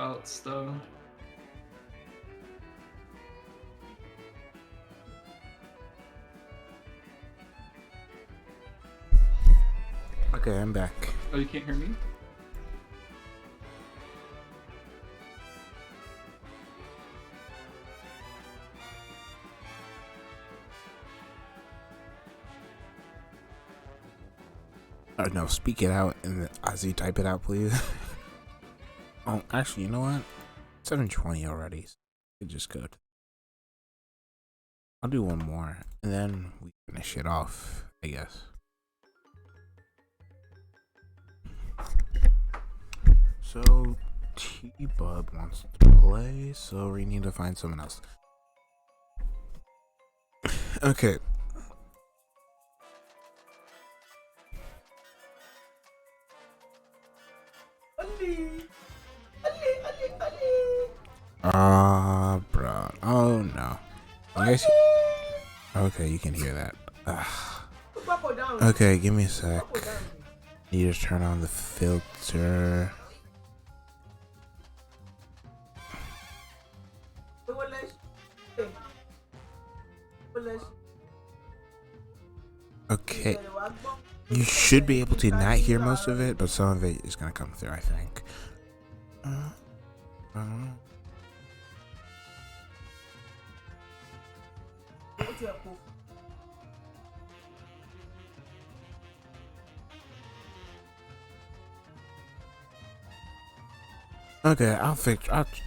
wipeouts though. Okay, I'm back. Oh, you can't hear me? Oh no, speak it out and Ozzy type it out, please. Oh, actually, you know what? 7:20 already. So we just go. I'll do one more, and then we finish it off, I guess. So T-Bub wants to play, so we need to find someone else. Okay. Bro. Oh no. You guys. Okay, you can hear that. Okay, give me a sec. Need to turn on the filter. Okay. You should be able to not hear most of it, but some of it is gonna come through, I think. Okay,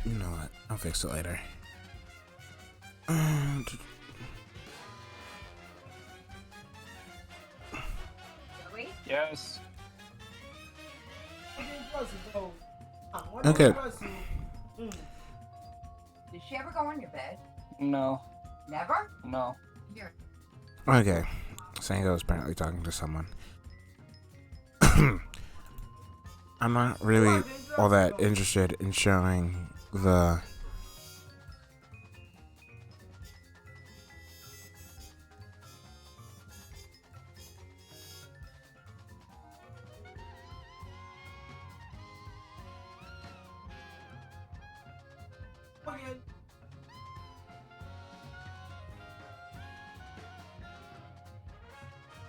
you know what? I'll fix it later. Yes. Okay. Did she ever go on your bed? No. Never? No. Here. Okay. Sango is apparently talking to someone. I'm not really all that interested in showing the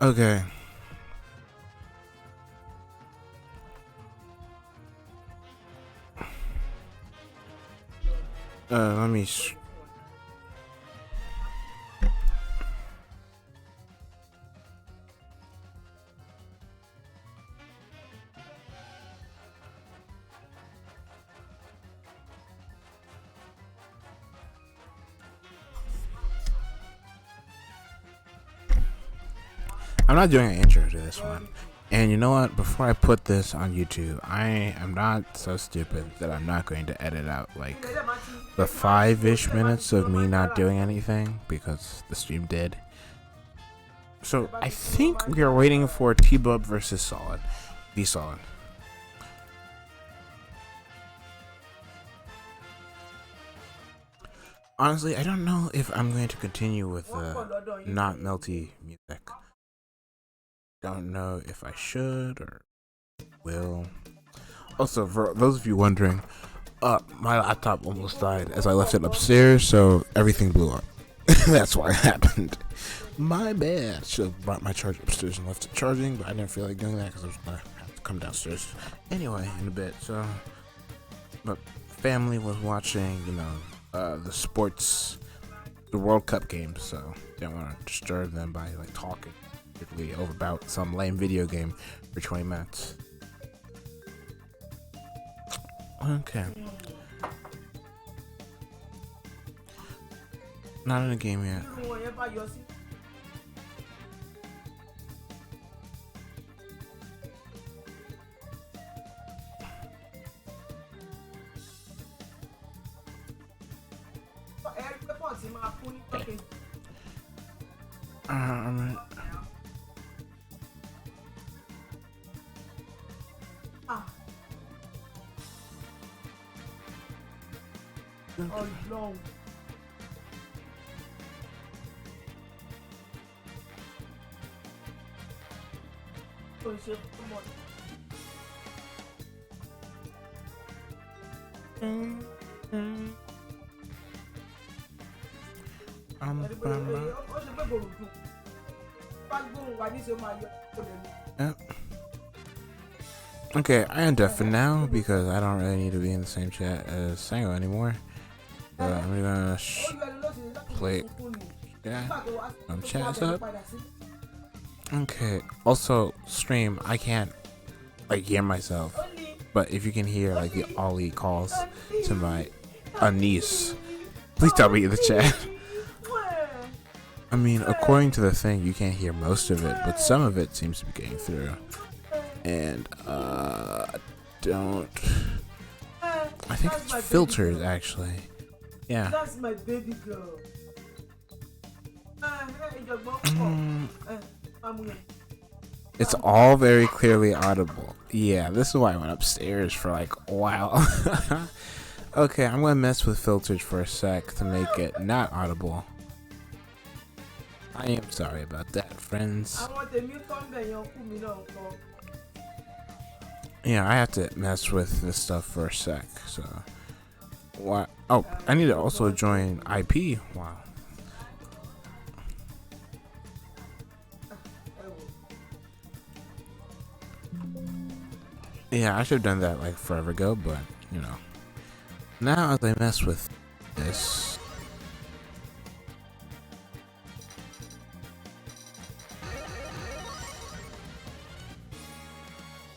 okay. Let me. I'm not doing an intro to this one. And you know what? Before I put this on YouTube, I am not so stupid that I'm not going to edit out like the 5-ish minutes of me not doing anything because the stream did. So I think we are waiting for T-Bub versus Solid. Be Solid. Honestly, I don't know if I'm going to continue with not Melty music. Don't know if I should or will. Also, for those of you wondering, my laptop almost died as I left it upstairs, so everything blew up. That's why it happened. My bad. Should have brought my charger upstairs and left it charging, but I didn't feel like doing that because I was gonna have to come downstairs anyway in a bit. So, but family was watching, the sports, the World Cup games, so didn't want to disturb them by like talking over about some lame video game for 20 minutes. Okay. Not in a game yet. Oh no. Okay, I am deaf for now because I don't really need to be in the same chat as Sango anymore. So I'm gonna play chat up. Okay. Also, stream. I can't like hear myself, but if you can hear like the Ollie calls to my niece, please tell me in the chat. I mean, according to the thing, you can't hear most of it, but some of it seems to be getting through. And I think it's filtered actually. Yeah. That's my baby girl. It's all very clearly audible. Yeah, this is why I went upstairs for like a while. Okay, I'm gonna mess with filters for a sec to make it not audible. I am sorry about that, friends. Yeah, I have to mess with this stuff for a sec, so... What? Oh, I need to also join IP. Wow. Yeah, I should have done that like forever ago, but, you know. Now as I mess with this...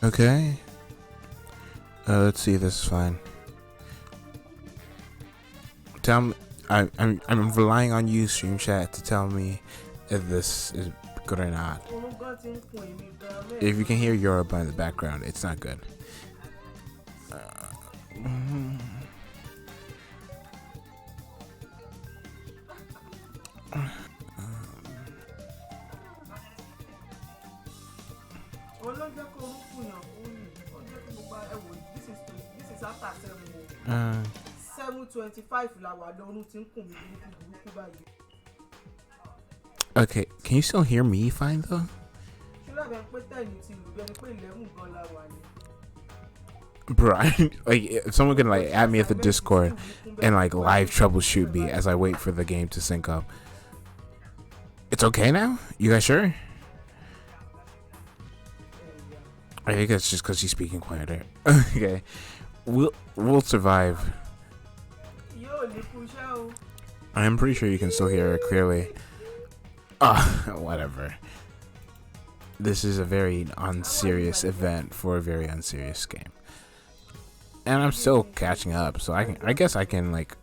Okay. Let's see, this is fine. Tell me, I'm relying on you, stream chat, to tell me if this is good or not. If you can hear Yoruba in the background, it's not good. Uh, 7:25 okay, can you still hear me fine though? Bro, like if someone can like add me at the Discord and like live troubleshoot me as I wait for the game to sync up. It's okay now? You guys sure? I think it's just because she's speaking quieter. Okay, we'll survive. I'm pretty sure you can still hear her clearly. Whatever. This is a very unserious event for a very unserious game, and I'm still catching up. So I guess I can like.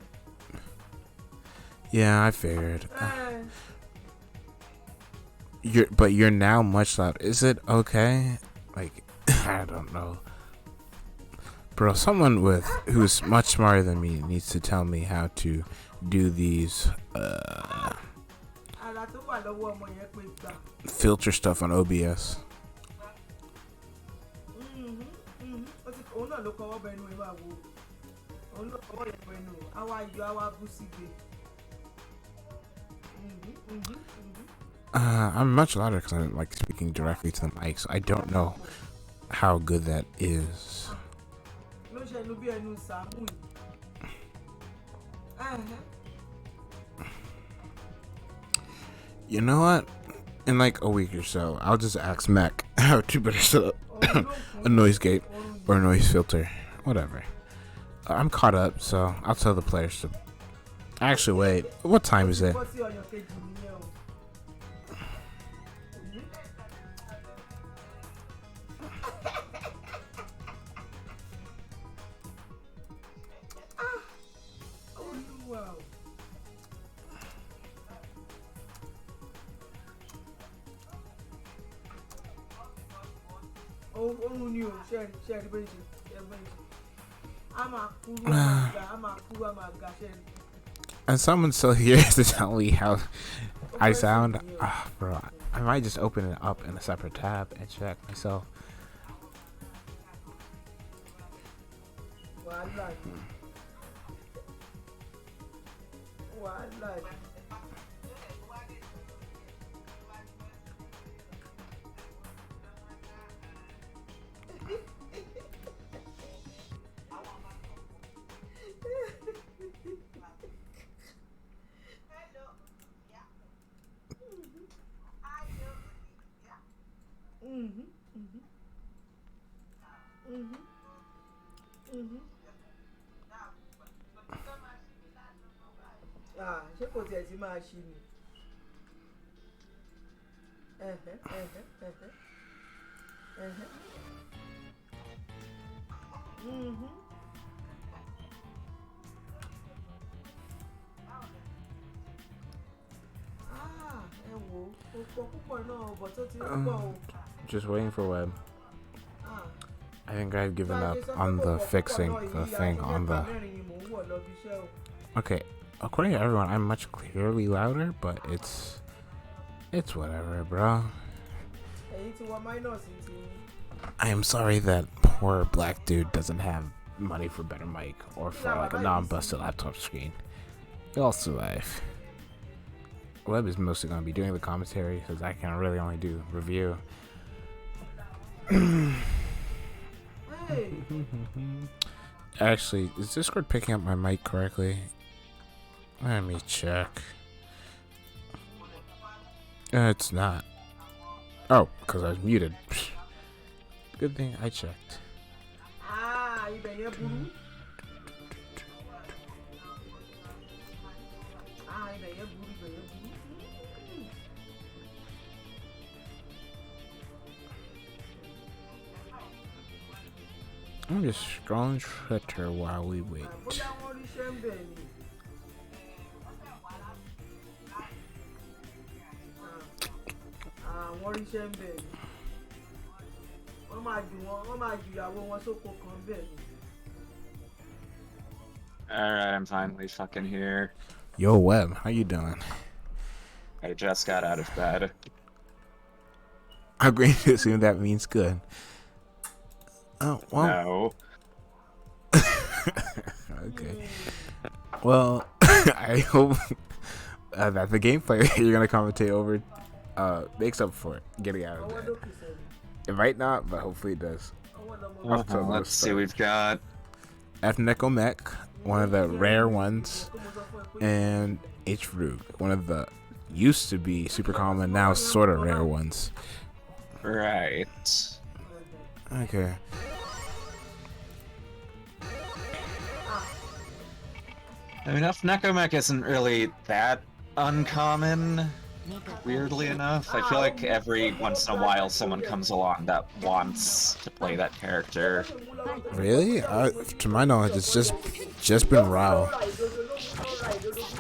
Yeah, I figured. You're now much louder. Is it okay? Like, I don't know. Bro, someone who's much smarter than me needs to tell me how to do these filter stuff on OBS. I'm much louder because I'm like speaking directly to the mic, so I don't know how good that is. You know what? In like a week or so, I'll just ask Mac how to better set up a noise gate or a noise filter, whatever. I'm caught up, so I'll tell the players to. Actually, wait. What time is it? And someone's still here to tell me how I sound. Bro, I might just open it up in a separate tab and check myself. Ah, ṣé kò tiẹ̀ ti máa ṣí ni? Ah, ẹ wo púpọ̀ náà ọ̀bọ̀ tó ti ń pọ̀ o. Just waiting for web. Ah. I think I've given up on the fixing the thing on the. Okay, according to everyone, I'm much clearly louder, but it's whatever, bro. I am sorry that poor black dude doesn't have money for better mic or for like a non-busted laptop screen. He'll survive. Web is mostly going to be doing the commentary because I can really only do review. Actually, is Discord picking up my mic correctly? Let me check. It's not. Oh, because I was muted. Good thing I checked. Ah, I'm just scrolling Twitter while we wait. Alright, I'm finally fucking here. Yo, Web, how you doing? I just got out of bed. I'm going to assume that means good. Oh, well. No. Okay. Well, I hope that the gameplay you're going to commentate over makes up for it, getting out of bed. It might not, but hopefully it does. Let's see, we've got F-Neko Mech, one of the rare ones, and H-Rug, one of the used to be super common, now sort of rare ones. right. Okay. I mean, Nekomech isn't really that uncommon, weirdly enough. I feel like every once in a while someone comes along that wants to play that character. Really? To my knowledge, it's just been Rao.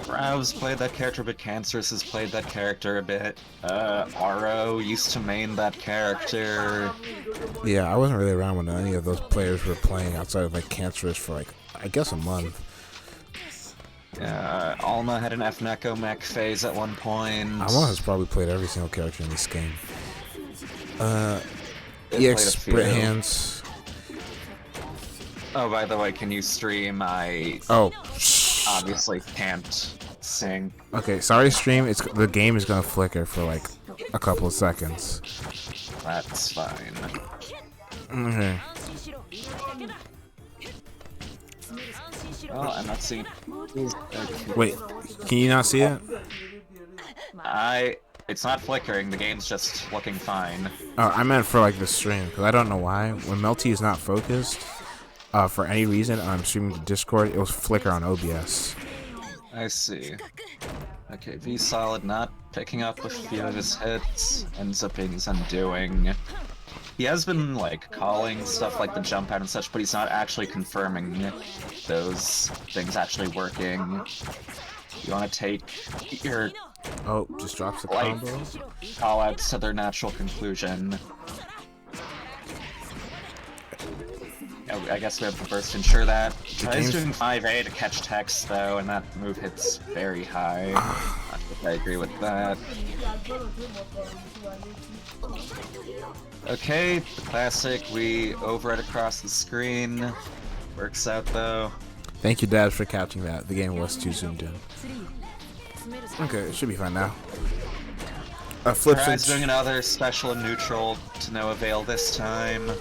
Rao's played that character a bit, Cancerous has played that character a bit, Aro used to main that character. Yeah, I wasn't really around when any of those players were playing outside of like Cancerous for like, I guess a month. Alma had an F-Neko mech phase at one point. Alma has probably played every single character in this game. Played EX a Split few. Hands. Oh, by the way, can you stream? I obviously can't sing. Okay, sorry stream, the game is gonna flicker for like a couple of seconds. That's fine. Okay. Oh, I'm not seeing. Wait, can you not see it? It's not flickering, the game's just looking fine. Oh, I meant for like the stream, because I don't know why. When Melty is not focused, for any reason, I'm streaming to Discord, it will flicker on OBS. I see. Okay, V-Solid not picking up a few of his hits, ends up being his undoing. He has been, like, calling stuff like the jump out and such, but he's not actually confirming those things actually working. You want to take your Oh, just drops the combo. call-outs to their natural conclusion. I guess we have to first ensure that. He's doing 5A to catch text, though, and that move hits very high. I agree with that. Okay, the classic, we over it across the screen. Works out, though. Thank you, Dad, for catching that. The game was too zoomed in. Okay, it should be fine now. Flip Alright, switch. doing another special and neutral to no avail this time.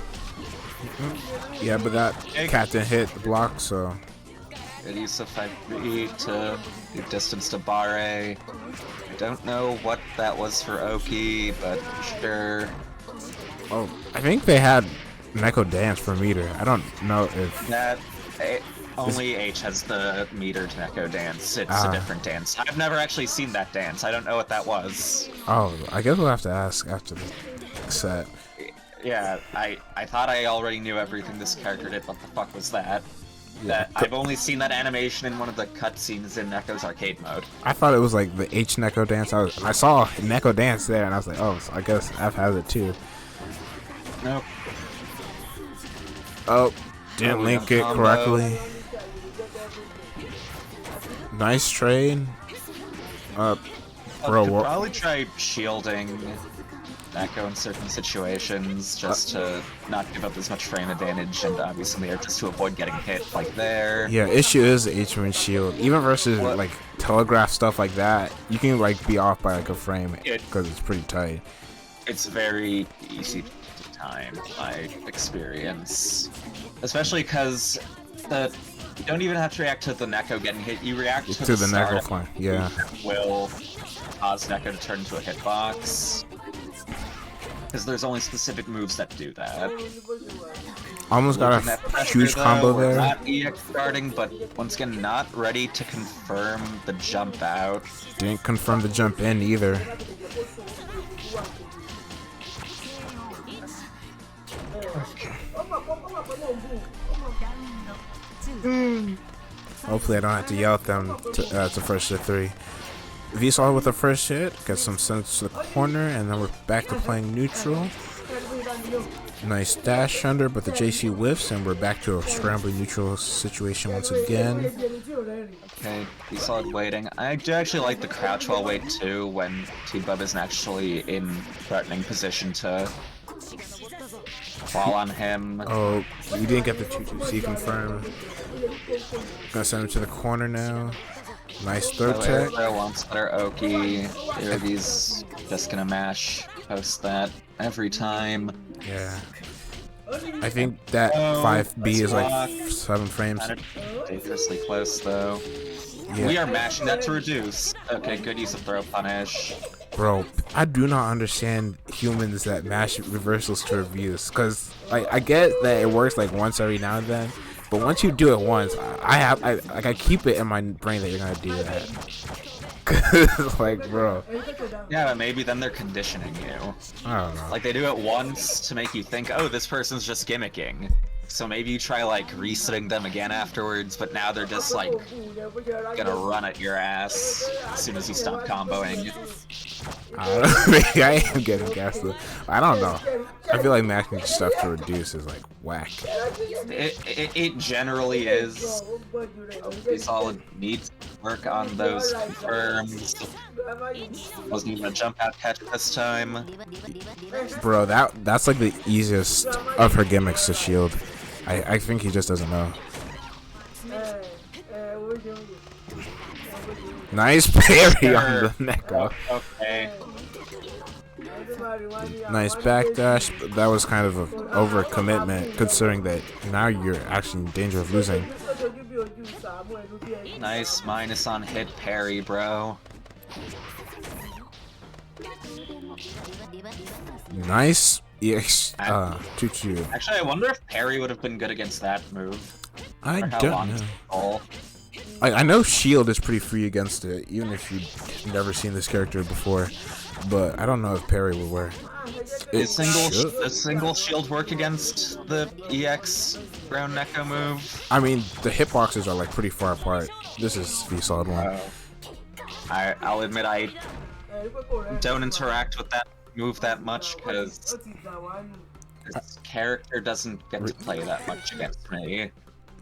Yeah, but that cat didn't hit the block, so... Good use of 5B to give distance to Barre. I don't know what that was for Oki, but sure. Oh, I think they had Neko Dance for meter. I don't know if That only H has the metered Neko dance. It's a different dance. I've never actually seen that dance. I don't know what that was. Oh, I guess we'll have to ask after the set. Yeah, I thought I already knew everything this character did. What the fuck was that? Yeah. I've only seen that animation in one of the cutscenes in Neko's arcade mode. I thought it was like the H Neko Dance. I saw Neko Dance there, and I was like, oh, so I guess F has it too. Nope. Oh, didn't link it correctly. Nice trade. Bro, Could probably try shielding Neko in certain situations just to not give up as much frame advantage, and obviously there just to avoid getting hit like there. yeah, issue is the H-Win shield. Even versus like telegraph stuff like that, you can like be off by like a frame because it's pretty tight. It's very easy to time, my experience. Especially because you don't even have to react to the Neko getting hit, you react to the Neko flying, yeah. Will cause Neko to turn into a hitbox. Because there's only specific moves that do that. Almost got a huge combo there. Not EX starting, but once again, not ready to confirm the jump out. Didn't confirm the jump in either. Hopefully I don't have to yell at them to first hit 3. Vsauce with the first hit, get some sense to the corner, and then we're back to playing neutral. Nice dash under, but the JC whiffs, and we're back to a scrambling neutral situation once again. Okay, Vsauce waiting. I do actually like the crouch while wait too, when T-Bub isn't actually in threatening position to fall on him. Oh, you didn't get the 2-2C confirmed. Gonna send him to the corner now. Nice third tech. Wants better Oki. He's just gonna mash post that every time. Yeah. I think that 5B is like 7 frames. Dangerously close though. Yeah. We are mashing that to reduce. Okay, good use of throw punish. Bro, I do not understand humans that mash reversals to reviews, cause like I get that it works like once every now and then, but once you do it once, I keep it in my brain that you're gonna do that. Cause like, bro. Yeah, but maybe then they're conditioning you. I don't know. Like they do it once to make you think, oh, this person's just gimmicking. So maybe you try like resetting them again afterwards, but now they're just like gonna run at your ass as soon as you stop comboing. I don't know. Maybe I am getting gaslit. I don't know. I feel like mashing stuff to reduce is like whack. It generally is. Solid needs to work on those confirms. Wasn't even a jump out catch this time. Bro, that's like the easiest of her gimmicks to shield. I think he just doesn't know. Nice parry on the Neko. Okay. Nice backdash. That was kind of an overcommitment, considering that now you're actually in danger of losing. Nice minus on hit parry, bro. Nice EX 2-2. Actually, I wonder if parry would have been good against that move. I Or how don't long know. it's all. I know shield is pretty free against it, even if you've never seen this character before. But I don't know if parry will work. Does single shield work against the EX ground Neko move? I mean, the hitboxes are like pretty far apart. This is Vsauce one. I'll admit I don't interact with that move that much because this character doesn't get to play that much against me.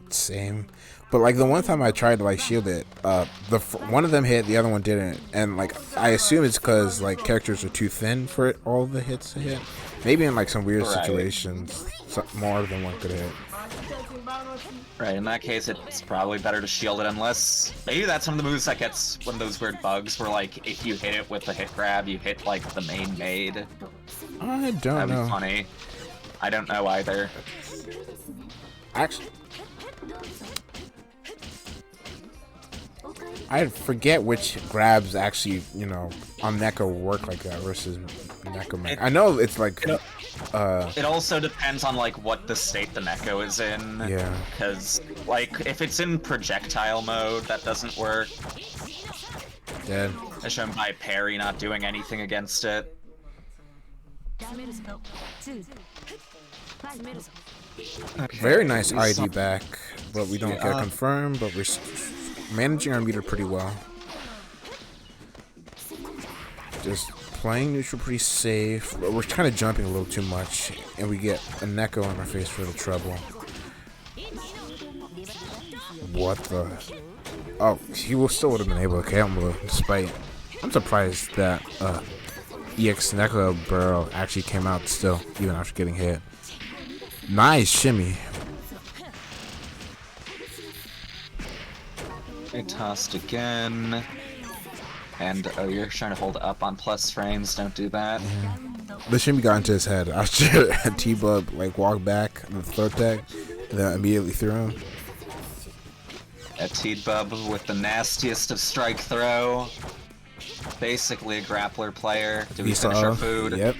Same. But like the one time I tried to like shield it, one of them hit, the other one didn't, and like I assume it's because like characters are too thin for it, all the hits to hit. Maybe in like some weird situations, more than one could hit. Right, in that case, it's probably better to shield it unless... Maybe that's one of the moves that gets one of those weird bugs where, like, if you hit it with the hit grab, you hit, like, the main maid. I don't know. That'd be funny. I don't know either. Actually, I forget which grabs actually, you know, on Neko work like that versus Neko Mac. I know it's like It also depends on like what the state the Neko is in. Yeah. Because like if it's in projectile mode, that doesn't work. Dead. As shown by parry not doing anything against it. Okay. Very nice ID back, but we don't get confirmed, but we're managing our meter pretty well. Just playing neutral pretty safe. We're kind of jumping a little too much, and we get a Neko on our face for the trouble. What the? Oh, he still would have been able to KO him, despite. I'm surprised that EX Neko Burrow actually came out still, even after getting hit. Nice shimmy. I tossed again. And oh, you're trying to hold up on plus frames. Don't do that. Yeah. The shimmy got into his head. I should have T-Bub like walk back in the third tag, and then immediately threw him. A T-Bub with the nastiest of strike throw. Basically a grappler player. Do we finish our food? Yep.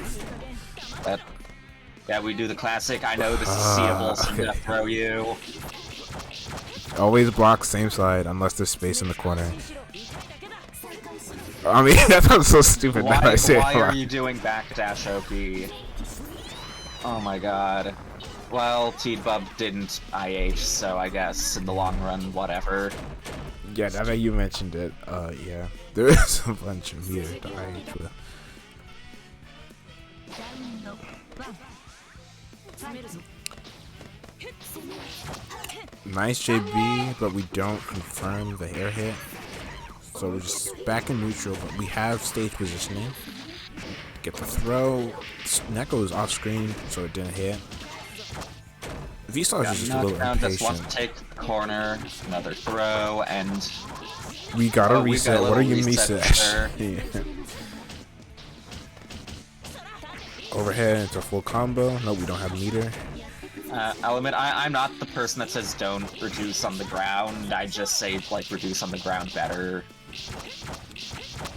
Yeah, we do the classic. I know this is seeable, so I'm gonna throw you. Always block same side unless there's space in the corner. I mean, that sounds so stupid now I say it. Why are you doing backdash OP? Oh my god. Well, T-Bub didn't IH, so I guess in the long run, whatever. Yeah, now that you mentioned it, yeah. There is a bunch of meter to IH with. Nice JB, but we don't confirm the air hit. So we're just back in neutral, but we have stage positioning. Get the throw. Neko is off screen, so it didn't hit. Vsauce is just a little impatient. Just wants to take the corner, another throw, and we gotta reset. What are you reset? Sure. Yeah. Overhead into full combo. No, we don't have meter. I'll admit, I'm not the person that says don't reduce on the ground. I just say, like, reduce on the ground better.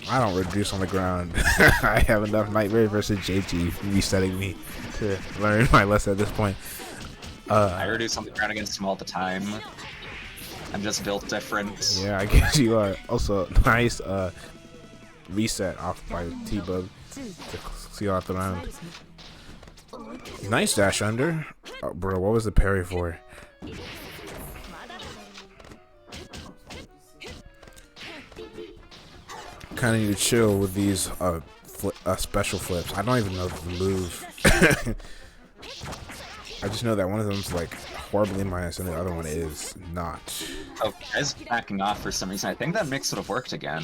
I don't reduce on the ground. I have enough Nightmare versus JT resetting me to learn my lesson at this point. I reduce on the ground against him all the time. I'm just built different. Yeah, I guess you are. Also, nice reset off by T-Bub to seal out the round. Nice dash under. Oh, bro, what was the parry for? Kind of need to chill with these special flips. I don't even know the move. I just know that one of them's like horribly minus and the other one is not. Oh, guy's backing off for some reason. I think that mix would have worked again.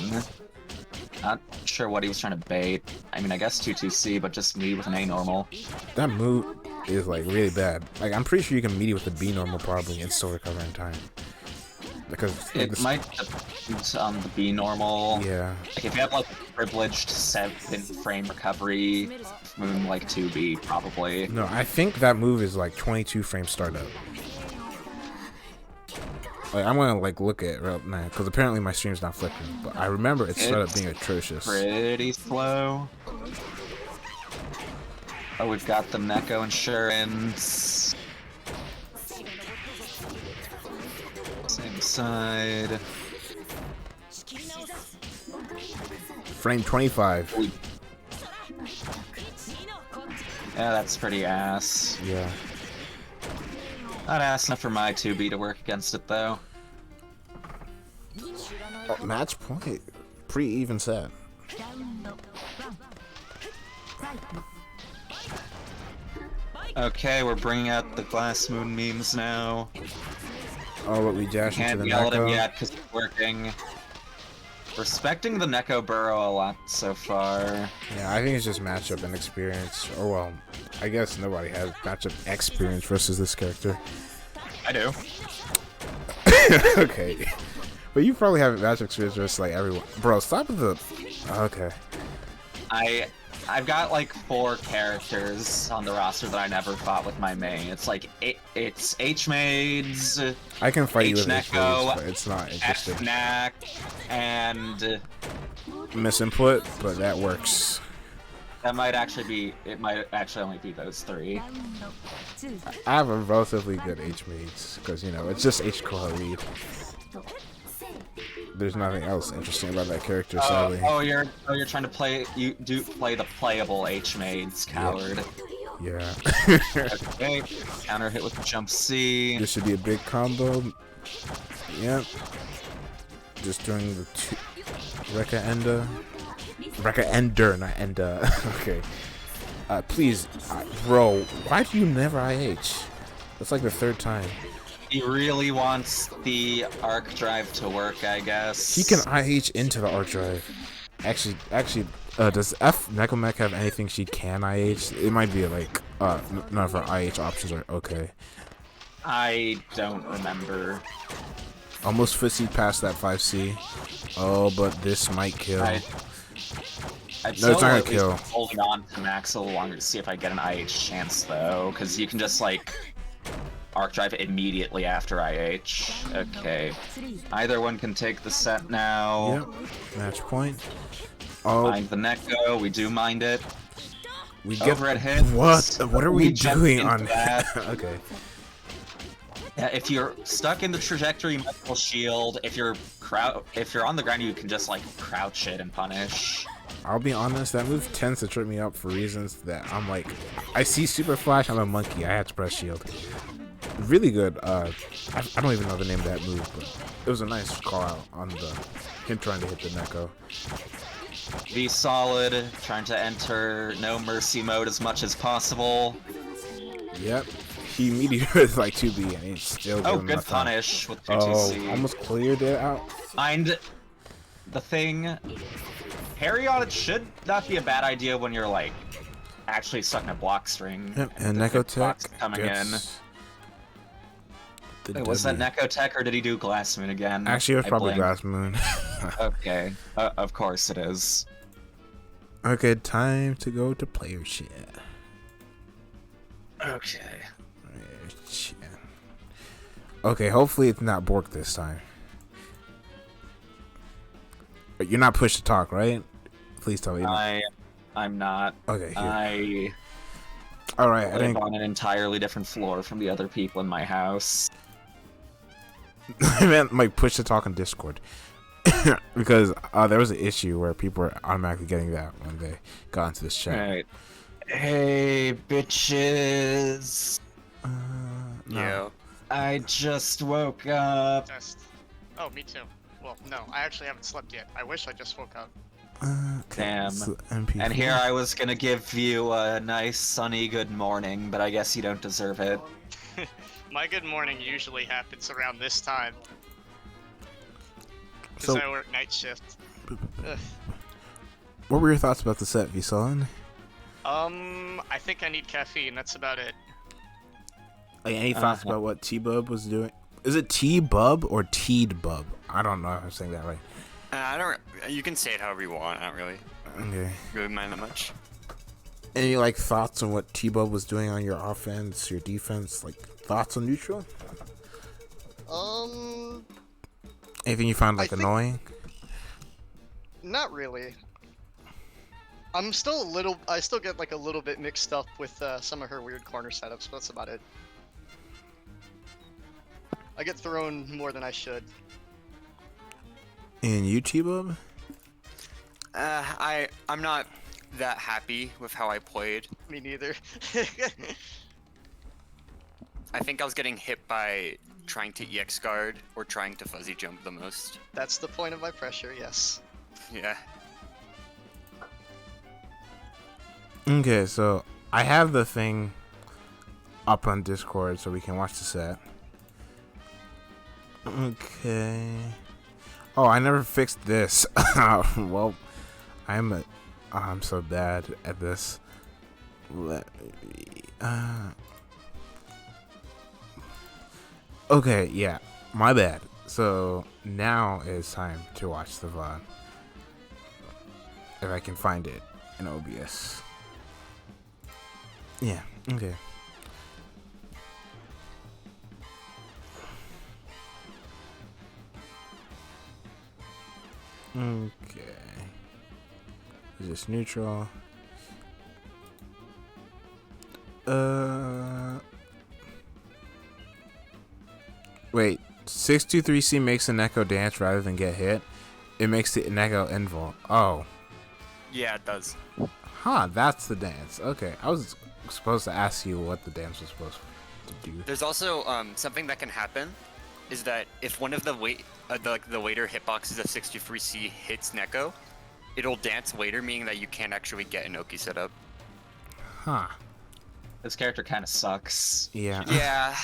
Not sure what he was trying to bait. I mean, I guess 2-2-C, but just me with an A normal. That move is like really bad. Like, I'm pretty sure you can meet it with a B normal probably and still recover in time. Because like, it might depend on the B normal. Yeah. Like if you have like a privileged 7-frame recovery, moon like 2B probably. No, I think that move is like 22 frame startup. Like, I'm gonna like look at it right now because apparently my stream's not flickering, but I remember it started being atrocious. Pretty slow. Oh, we've got the Neko insurance. Same side. Frame 25. Yeah, that's pretty ass. Yeah. Not ass enough for my 2B to work against it, though. Oh, match point. Pre-even set. Okay, we're bringing out the Glass Moon memes now. Oh, but we dash into Can't the yell at him Neko. yet because it's working. Respecting the Neko Burrow a lot so far. Yeah, I think it's just matchup and experience. Or well, I guess nobody has matchup experience versus this character. I do. Okay. But you probably have matchup experience versus like everyone. Bro, stop with the... Okay. I've got like 4 characters on the roster that I never fought with my main. It's like it's H-Maids, I can fight you with H-Neko, H-Maids, but it's not interesting. F-Knack, and Misinput, but that works. That might actually be. It might actually only be those three. I have a relatively good H mates because you know it's just H core lead. There's nothing else interesting about that character, sadly. You're trying to play. You do play the playable H maids, coward. Yeah. Okay. Counter hit with the jump C. This should be a big combo. Yep. Just doing the two. Rekka Ender, not Enda. Okay. Please, bro, why do you never IH? That's like the third time. He really wants the arc drive to work, I guess. He can IH into the arc drive. Actually, does F Necomech have anything she can IH? It might be like, none of her IH options are okay. I don't remember. Almost footsie past that 5C. Oh, but this might kill. I'd No, it's still not gonna at least kill. holding on to Max a little longer to see if I get an IH chance, though, because you can just, like, arc drive immediately after IH. Okay. Either one can take the set now. Yep. Match point. Oh, Mind the Neko, we do mind it. we get Overhead hit. What are we jump doing into on that. Okay. Yeah, if you're stuck in the trajectory, you might as well shield. If you're on the ground, you can just like crouch it and punish. I'll be honest, that move tends to trip me up for reasons that I'm like, I see Super Flash, I'm a monkey, I had to press shield. Really good. I don't even know the name of that move, but it was a nice call out on him trying to hit the Neko. V solid, trying to enter no mercy mode as much as possible. Yep. He meteored like 2B and he's still Oh, doing good nothing. punish with 2 Oh, C. almost cleared it out. And the thing, parry on it should not be a bad idea when you're like actually stuck in a block string. Yep, and The Neko hitbox Tech coming in. Wait, was that Neko Tech or did he do Glass Moon again? Actually, it was I probably blinked. Glass Moon. Okay, of course it is. Okay, time to go to player shit. Okay. Okay, hopefully it's not Bork this time. You're not push to talk, right? Please tell me. I'm not. Okay, here. I Alright, I live think on an entirely different floor from the other people in my house. I meant like push to talk on Discord. Because there was an issue where people were automatically getting that when they got into this chat. Right. Hey, bitches. No. Yeah. I just woke up. Test. Oh, me too. Well, no, I actually haven't slept yet. I wish I just woke up. Okay, Damn. so MP4. And here I was gonna give you a nice sunny good morning, but I guess you don't deserve it. My good morning usually happens around this time. Because So, I work night shift. Ugh. what were your thoughts about the set, Visalin? I think I need caffeine, that's about it. Like, any thoughts about what T-Bub was doing? Is it T-Bub or Teed-Bub? I don't know if I'm saying that right. I don't. You can say it however you want. I don't Okay. really mind that much. Any like thoughts on what T-Bub was doing on your offense, your defense? Like thoughts on neutral? Anything you found like I think- annoying? Not really. I still get like a little bit mixed up with some of her weird corner setups, but that's about it. I get thrown more than I should. And you, T-Bub? I'm not that happy with how I played. Me neither. I think I was getting hit by trying to EX guard or trying to fuzzy jump the most. That's the point of my pressure, yes. Yeah. Okay, so I have the thing up on Discord so we can watch the set. Okay. Oh, I never fixed this. Well, I'm so bad at this. Let me, okay, yeah, my bad. So now it's time to watch the VOD. If I can find it in OBS. Yeah, okay. Okay. Is this neutral? Wait. 623C makes the Neko dance rather than get hit. It makes the Neko invul. Oh. Yeah, it does. Huh, that's the dance. Okay, I was supposed to ask you what the dance was supposed to do. There's also something that can happen, is that if one of the the waiter hitboxes of 63C hits Neko, it'll dance waiter, meaning that you can't actually get Inoki set up. Huh. This character kind of sucks. Yeah. Yeah.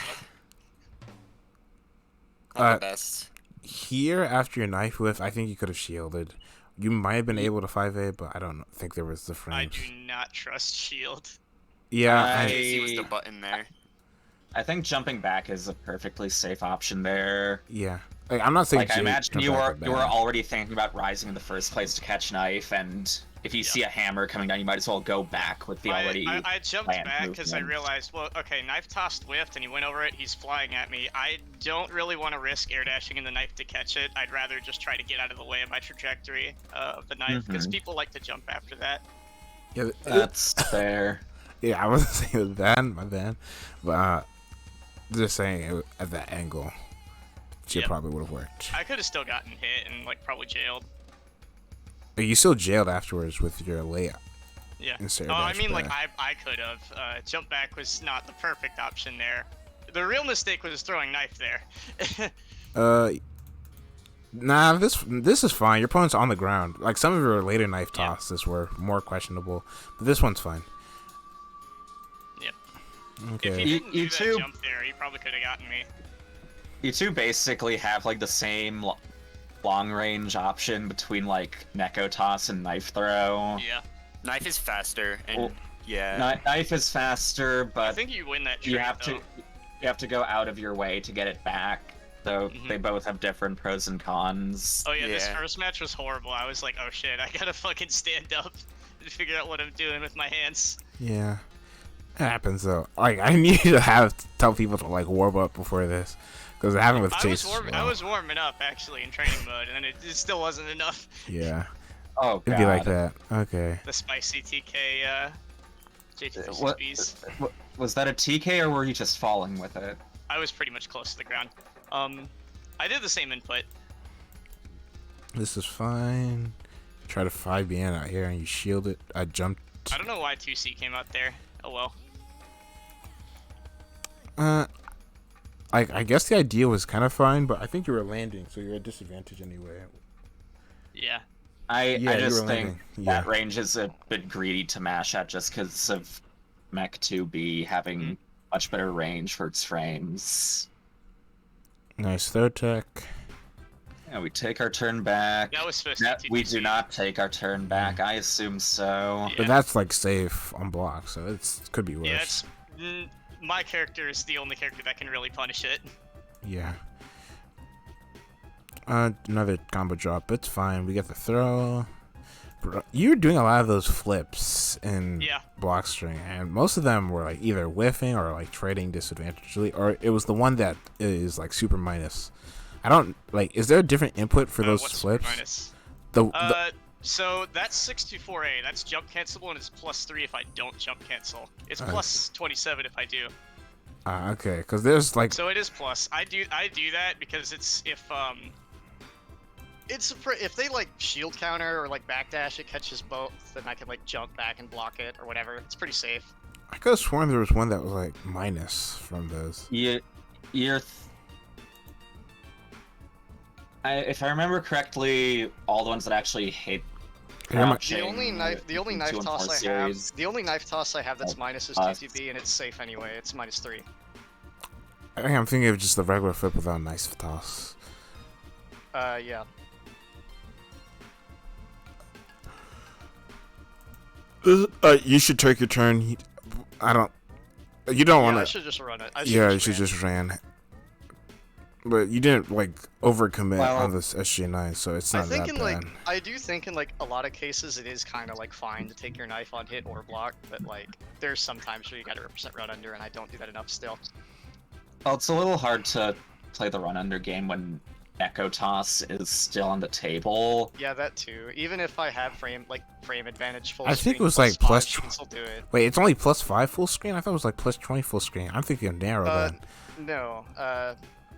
Not the best. Here, after your knife whiff, I think you could have shielded. You might have been able to 5A, but I don't think there was the I frames. do not trust shield. Yeah, AC was the button there. I think jumping back is a perfectly safe option there. yeah. Like, I'm not saying Like, I imagine jump you back were bad. already thinking about rising in the first place to catch knife, and if you see a hammer coming down, you might as well go back with the already. I jumped planned back because I movement. realized, well, okay, knife tossed whiffed and he went over it. He's flying at me. I don't really want to risk air dashing in the knife to catch it. I'd rather just try to get out of the way of my trajectory of the knife because people like to jump after that. Yeah, That's fair. yeah, I wasn't saying it was bad, my bad. But just saying it, at that angle, it probably would have worked. I could have still gotten hit and like probably jailed. You still jailed afterwards with your layup. Yeah. Instead Oh, of I dash mean, like back. I could have. Jump back was not the perfect option there. The real mistake was throwing knife there. Nah, this is fine. Your opponent's on the ground. Like, some of your later knife tosses were more questionable, but this one's fine. Yep. Okay. If he didn't do You that two- jump there, he probably could have gotten me. You two basically have like the same long range option between like Neko toss and knife throw. Yeah. Knife is faster, and Well, yeah. Knife is faster, I but think you win that trade, you have though. to go out of your way to get it back. So they both have different pros and cons. Oh yeah, this Yeah. first match was horrible. I was like, oh shit, I gotta fucking stand up and figure out what I'm doing with my hands. Yeah. It happens, though. Like, I need to tell people to, like, warm up before this. Because it happened with Chase. I was warming up actually in training mode, and it still wasn't enough. Yeah. Oh god. It'd be like that. Okay. The spicy TK What, JT36Bs. was that a TK or were you just falling with it? I was pretty much close to the ground. I did the same input. This is fine. Try to 5BN out here and you shield it. I jumped. I don't know why 2C came out there. Oh well. I guess the idea was kind of fine, but I think you were landing, so you're at disadvantage anyway. Yeah. I Yeah, just you were think landing. that Yeah. range is a bit greedy to mash at just because of Mech 2B having much better range for its frames. Nice third tech. Yeah, we take our turn back. That was supposed No, to be we TTC. do not take our turn back. I assume so. But Yeah. that's like safe on block, so it could be worse. Yeah, it's my character is the only character that can really punish it. Yeah. Another combo drop. It's fine. We get the throw. You were doing a lot of those flips in Yeah. block string, and most of them were like either whiffing or like trading disadvantagely, or it was the one that is like super minus. I don't like. Is there a different input for those What's flips? minus? The So that's 624A. That's jump cancelable, and it's +3 if I don't jump cancel. It's Okay. +27 if I do. okay, because there's like So it is plus. I do that because it's if they like shield counter or like backdash, it catches both, then I can like jump back and block it or whatever. It's pretty safe. I could have sworn there was one that was like minus from those. If I remember correctly, all the ones that actually hit. Yeah, I'm- The only knife two and toss four I series. have, the only knife toss I have that's Oh, minus is plus. 2TB, and it's safe anyway. It's -3. I think I'm thinking of just the regular flip without a nice toss. Yeah. You should take your turn. I don't. You don't Yeah, want I to. should just run it. Yeah, you should just ran. But you didn't like overcommit Well, on this SG9, so it's I not think that in bad. like I do think in like a lot of cases it is kind of like fine to take your knife on hit or block, but like there's some times where you gotta represent run under, and I don't do that enough still. Well, it's a little hard to play the run under game when Echo Toss is still on the table. Yeah, that too. Even if I have frame advantage full I screen, think it was plus like plus 5, you can still do it. Wait, it's only +5 full screen? I thought it was like +20 full screen. I'm thinking of narrow then. No.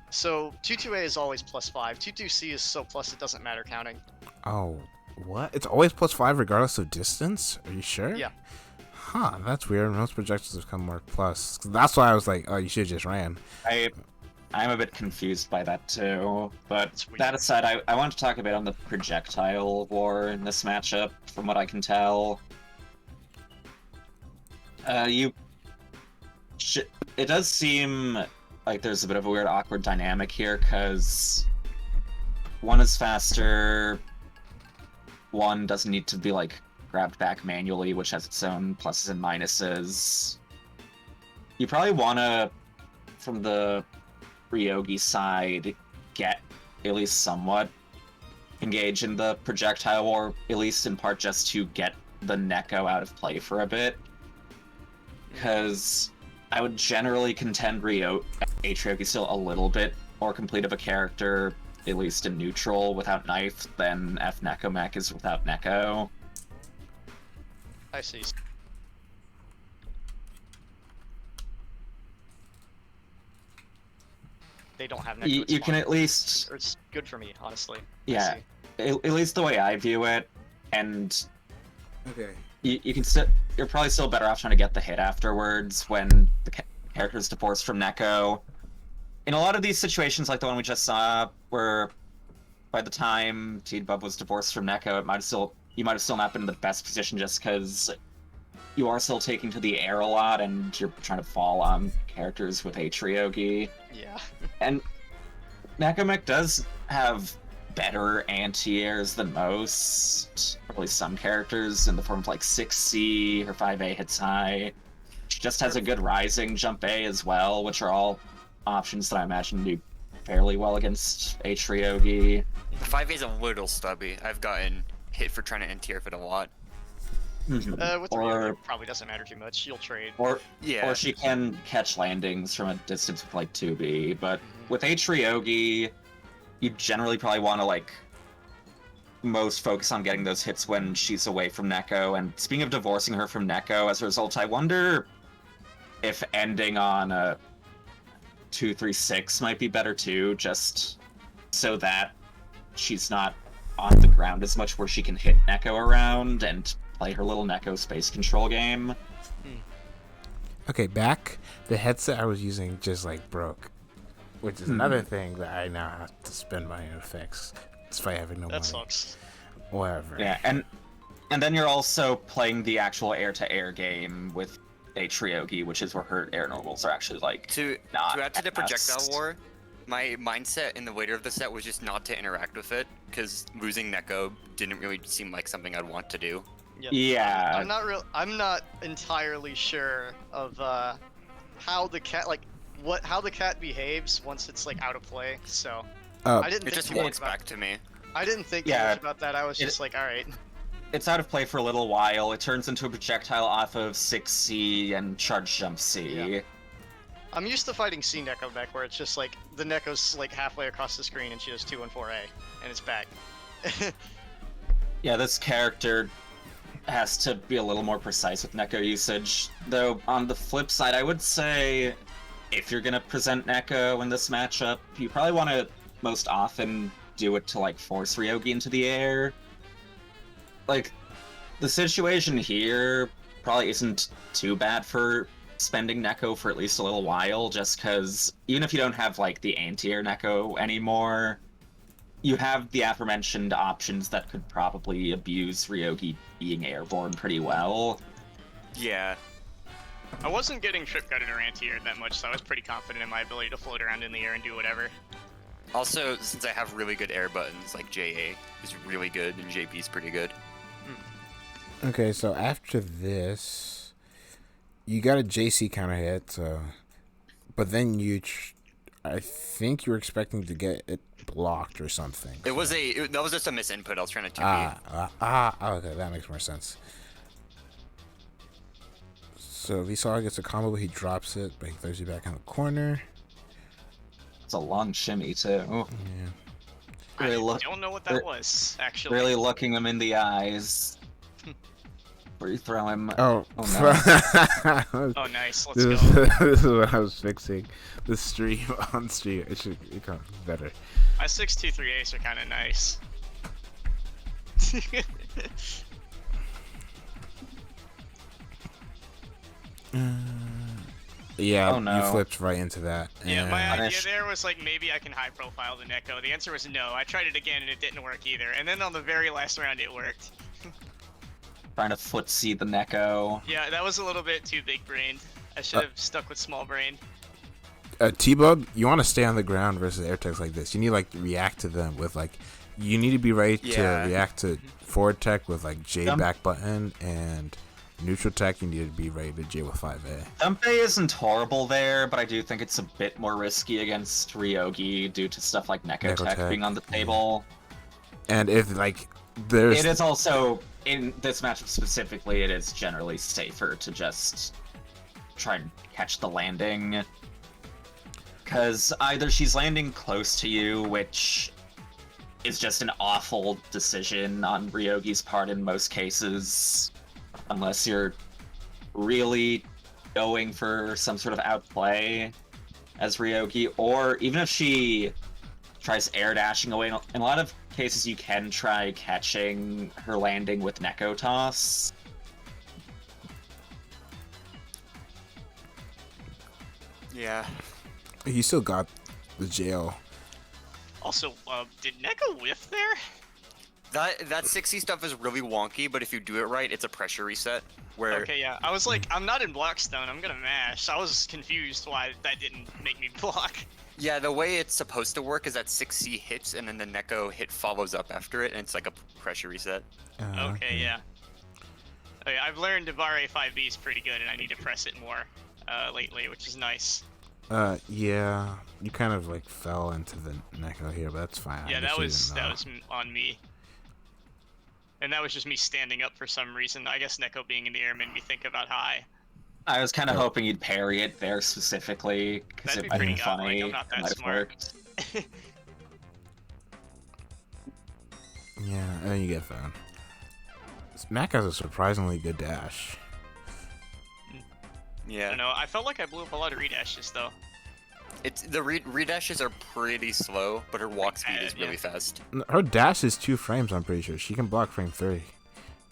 So 22A is always +5. 22C is so plus it doesn't matter counting. Oh, what? It's always +5 regardless of distance? Are you sure? Yeah. Huh, that's weird. Most projections have come more plus. That's why I was like, oh, you should have just ran. I'm a bit confused by that too, but weird. that aside, I want to talk a bit on the projectile war in this matchup, from what I can tell. It does seem like there's a bit of a weird, awkward dynamic here, because one is faster, one doesn't need to be, like, grabbed back manually, which has its own pluses and minuses. You probably want to, from the Ryogi side, get at least somewhat engaged in the projectile war, at least in part just to get the Neko out of play for a bit. Because I would generally contend Atriogi is still a little bit more complete of a character, at least in neutral, without knife, than F Nekomech is without Neko. I see. They don't have Neko. You can at least... Or it's good for me, honestly. Yeah, at least the way I view it, and Okay. you can still... You're probably still better off trying to get the hit afterwards when the character's divorced from Neko. In a lot of these situations, like the one we just saw, where by the time T-Bub was divorced from Neko, you might have still not been in the best position just because you are still taking to the air a lot and you're trying to fall on characters with Atriogi. Yeah. And Nekomech does have better anti-airs than most, or at least some characters, in the form of like 6C, her 5A hits high. She just has a good rising jump A as well, which are all options that I imagine do fairly well against Atriogi. The 5A is a little stubby. I've gotten hit for trying to anti-air it a lot. With Ryogi, it probably doesn't matter too much. You'll trade. Or Yeah. Or she can catch landings from a distance with like 2B, but with Atriogi, you generally probably want to like most focus on getting those hits when she's away from Neko. And speaking of divorcing her from Neko, as a result, I wonder if ending on a 2-3-6 might be better too, just so that she's not on the ground as much, where she can hit Neko around and play her little Neko space control game. Okay, back. The headset I was using just like broke, which is another thing that I now have to spend money to fix, despite having no money. That sucks. Whatever. Yeah, and then you're also playing the actual air-to-air game with Atriogi, which is where her air normals are actually like To not add to the projectile best. war, my mindset in the later of the set was just not to interact with it, because losing Neko didn't really seem like something I'd want to do. Yeah. I'm not entirely sure of how the cat how the cat behaves once it's like out of play. So I didn't It think just too much walks about. back to me. I didn't think too Yeah. much about that. I was just like, all right. It's out of play for a little while. It turns into a projectile off of 6C and charge jump C. Yeah. I'm used to fighting C Neko back, where it's just like the Neko's like halfway across the screen and she does 2 and 4A, and it's back. Yeah, this character has to be a little more precise with Neko usage. Though, on the flip side, I would say if you're gonna present Neko in this matchup, you probably want to most often do it to, like, force Ryogi into the air. Like, the situation here probably isn't too bad for spending Neko for at least a little while, just because even if you don't have, like, the anti-air Neko anymore, you have the aforementioned options that could probably abuse Ryogi being airborne pretty well. Yeah. I wasn't getting trip gutted or anti-air that much, so I was pretty confident in my ability to float around in the air and do whatever. Also, since I have really good air buttons, like JA is really good and JB is pretty good. Okay, so after this, you got a JC counter hit, so, but then I think you were expecting to get it blocked or something. It was that was just a misinput. I was trying to 2B. Okay, that makes more sense. So Visar gets a combo, he drops it, but he throws you back on the corner. It's a long shimmy, too. Yeah. Really I look- don't know what that was, actually. Really looking him in the eyes. Where you throw him. Oh, Oh, nice. Let's this, go. this is what I was fixing. The stream on stream. It got better. My 6-2-3 ace are kind of nice. Yeah, Oh, no. you flipped right into that. Yeah, and- my idea there was like maybe I can high profile the Neko. The answer was no. I tried it again and it didn't work either. And then on the very last round it worked. Trying to footsie the Neko. Yeah, that was a little bit too big brained. I should have stuck with small brain. T-Bug, you want to stay on the ground versus air techs like this. You need like to react to them with like, you need to be ready to react to forward tech with like J back button, and neutral tech you need to be ready to J with 5A. Dumpe isn't horrible there, but I do think it's a bit more risky against Ryogi due to stuff like Neko Tech being on the table. And if like there's, It is also, in this matchup specifically, it is generally safer to just try and catch the landing. Because either she's landing close to you, which is just an awful decision on Ryogi's part in most cases, unless you're really going for some sort of outplay as Ryogi, or even if she tries air dashing away, in a lot of cases you can try catching her landing with Neko Toss. Yeah. he still got the jail. Also, did Neko whiff there? That 60 stuff is really wonky, but if you do it right, it's a pressure reset. Where Okay, yeah. I was like, I'm not in Blockstone, I'm gonna mash. I was confused why that didn't make me block. yeah, the way it's supposed to work is that 6C hits and then the Neko hit follows up after it, and it's like a pressure reset. Okay, yeah. Okay, I've learned Devare 5B is pretty good, and I need to press it more lately, which is nice. Yeah, you kind of like fell into the Neko here, but that's fine. Yeah, that was on me. And that was just me standing up for some reason. I guess Neko being in the air made me think about high. I was kind of hoping you'd parry it there specifically, because That'd it be might pretty be godlike. funny. I'm not that Might have smart. worked. Yeah, and then you get thrown. Mac has a surprisingly good dash. I Yeah. don't know. I felt like I blew up a lot of redashes though. It's the redashes are pretty slow, but her walk speed is really yeah. fast. Her dash is 2 frames, I'm pretty sure. She can block frame 3.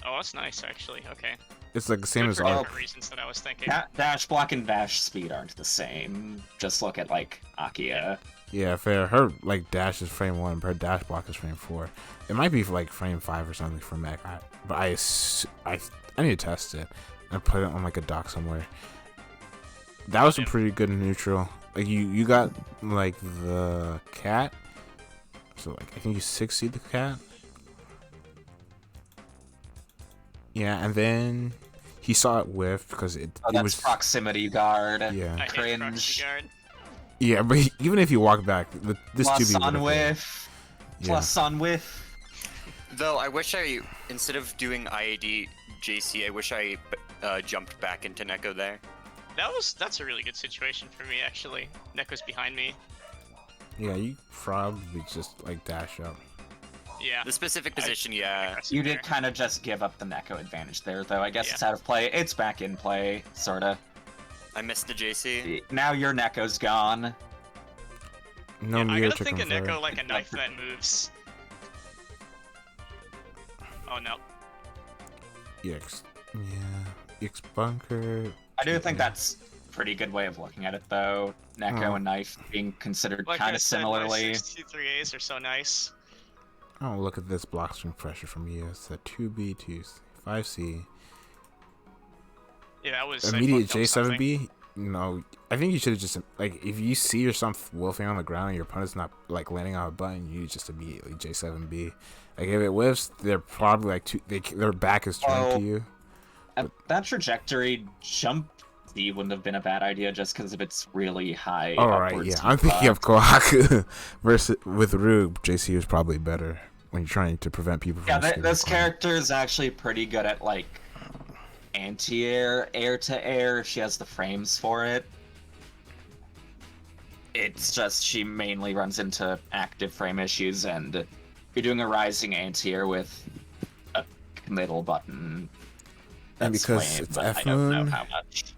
Oh, that's nice actually. Okay. It's like the same Good as for all. different reasons that I was thinking. Dash block and dash speed aren't the same. Just look at like Akia. Yeah, fair. Her like dash is frame 1, but her dash block is frame 4. It might be like frame 5 or something for Mac. But I need to test it and put it on like a dock somewhere. That was a pretty good neutral. Like you got like the cat. So like I think you 6'd the cat. Yeah, and then he saw it whiff because it That's was proximity guard. yeah. I hate Cringe. proxy guard. Yeah, but even if you walk back, this Plus 2B on would've whiff. Yeah. Plus on whiff. Though I wish instead of doing IAD JC, I wish I jumped back into Neko there. That's a really good situation for me actually. Neko's behind me. Yeah, you probably just like dash up. Yeah. The specific position, yeah. Aggressive You there. did kind of just give up the Neko advantage there, though. I guess Yeah. it's out of play. It's back in play, sorta. I missed the JC. Now your Neko's gone. No I mirror gotta to think of convert. Neko like a knife that moves. Oh no. EX. Yeah. EX bunker. I do think yeah. that's a pretty good way of looking at it, though. Neko Oh. and knife being considered Like kind I of said, similarly. my 6-2-3As are so nice. Oh, look at this block string pressure from you. It's a 2B to 5C. Yeah, that was I Immediate fucked up something. J7B. No, I think you should have just like if you see yourself wolfing on the ground and your opponent's not like landing on a button, you just immediately J7B. Like if it whiffs, they're probably like their back is turned Oh. to you. At that trajectory, jump D wouldn't have been a bad idea just because of its really high. All right, upwards yeah, I'm thinking of Kohaku versus with Rug. JC is probably better when you're trying to prevent people from. Yeah, escaping this the corner. character is actually pretty good at like anti-air, air-to-air. She has the frames for it. It's just she mainly runs into active frame issues, and you're doing a rising anti-air with a middle button. And That's because lame, it's but F I don't know Moon, how much.